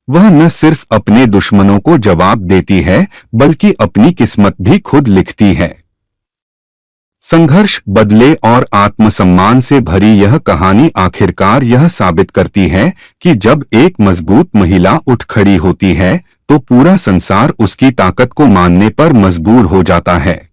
Speaker 2: वह न सिर्फ अपने दुश्मनों को जवाब देती है, बल्कि अपनी किस्मत भी खुद लिखती है। संघर्ष, बदले और आत्मसम्मान से भरी यह कहानी आखिरकार यह साबित करती है कि जब एक मजबूत महिला उठ खड़ी होती है, तो पूरा संसार उसकी ताकत को मानने पर मजबूर हो जाता है।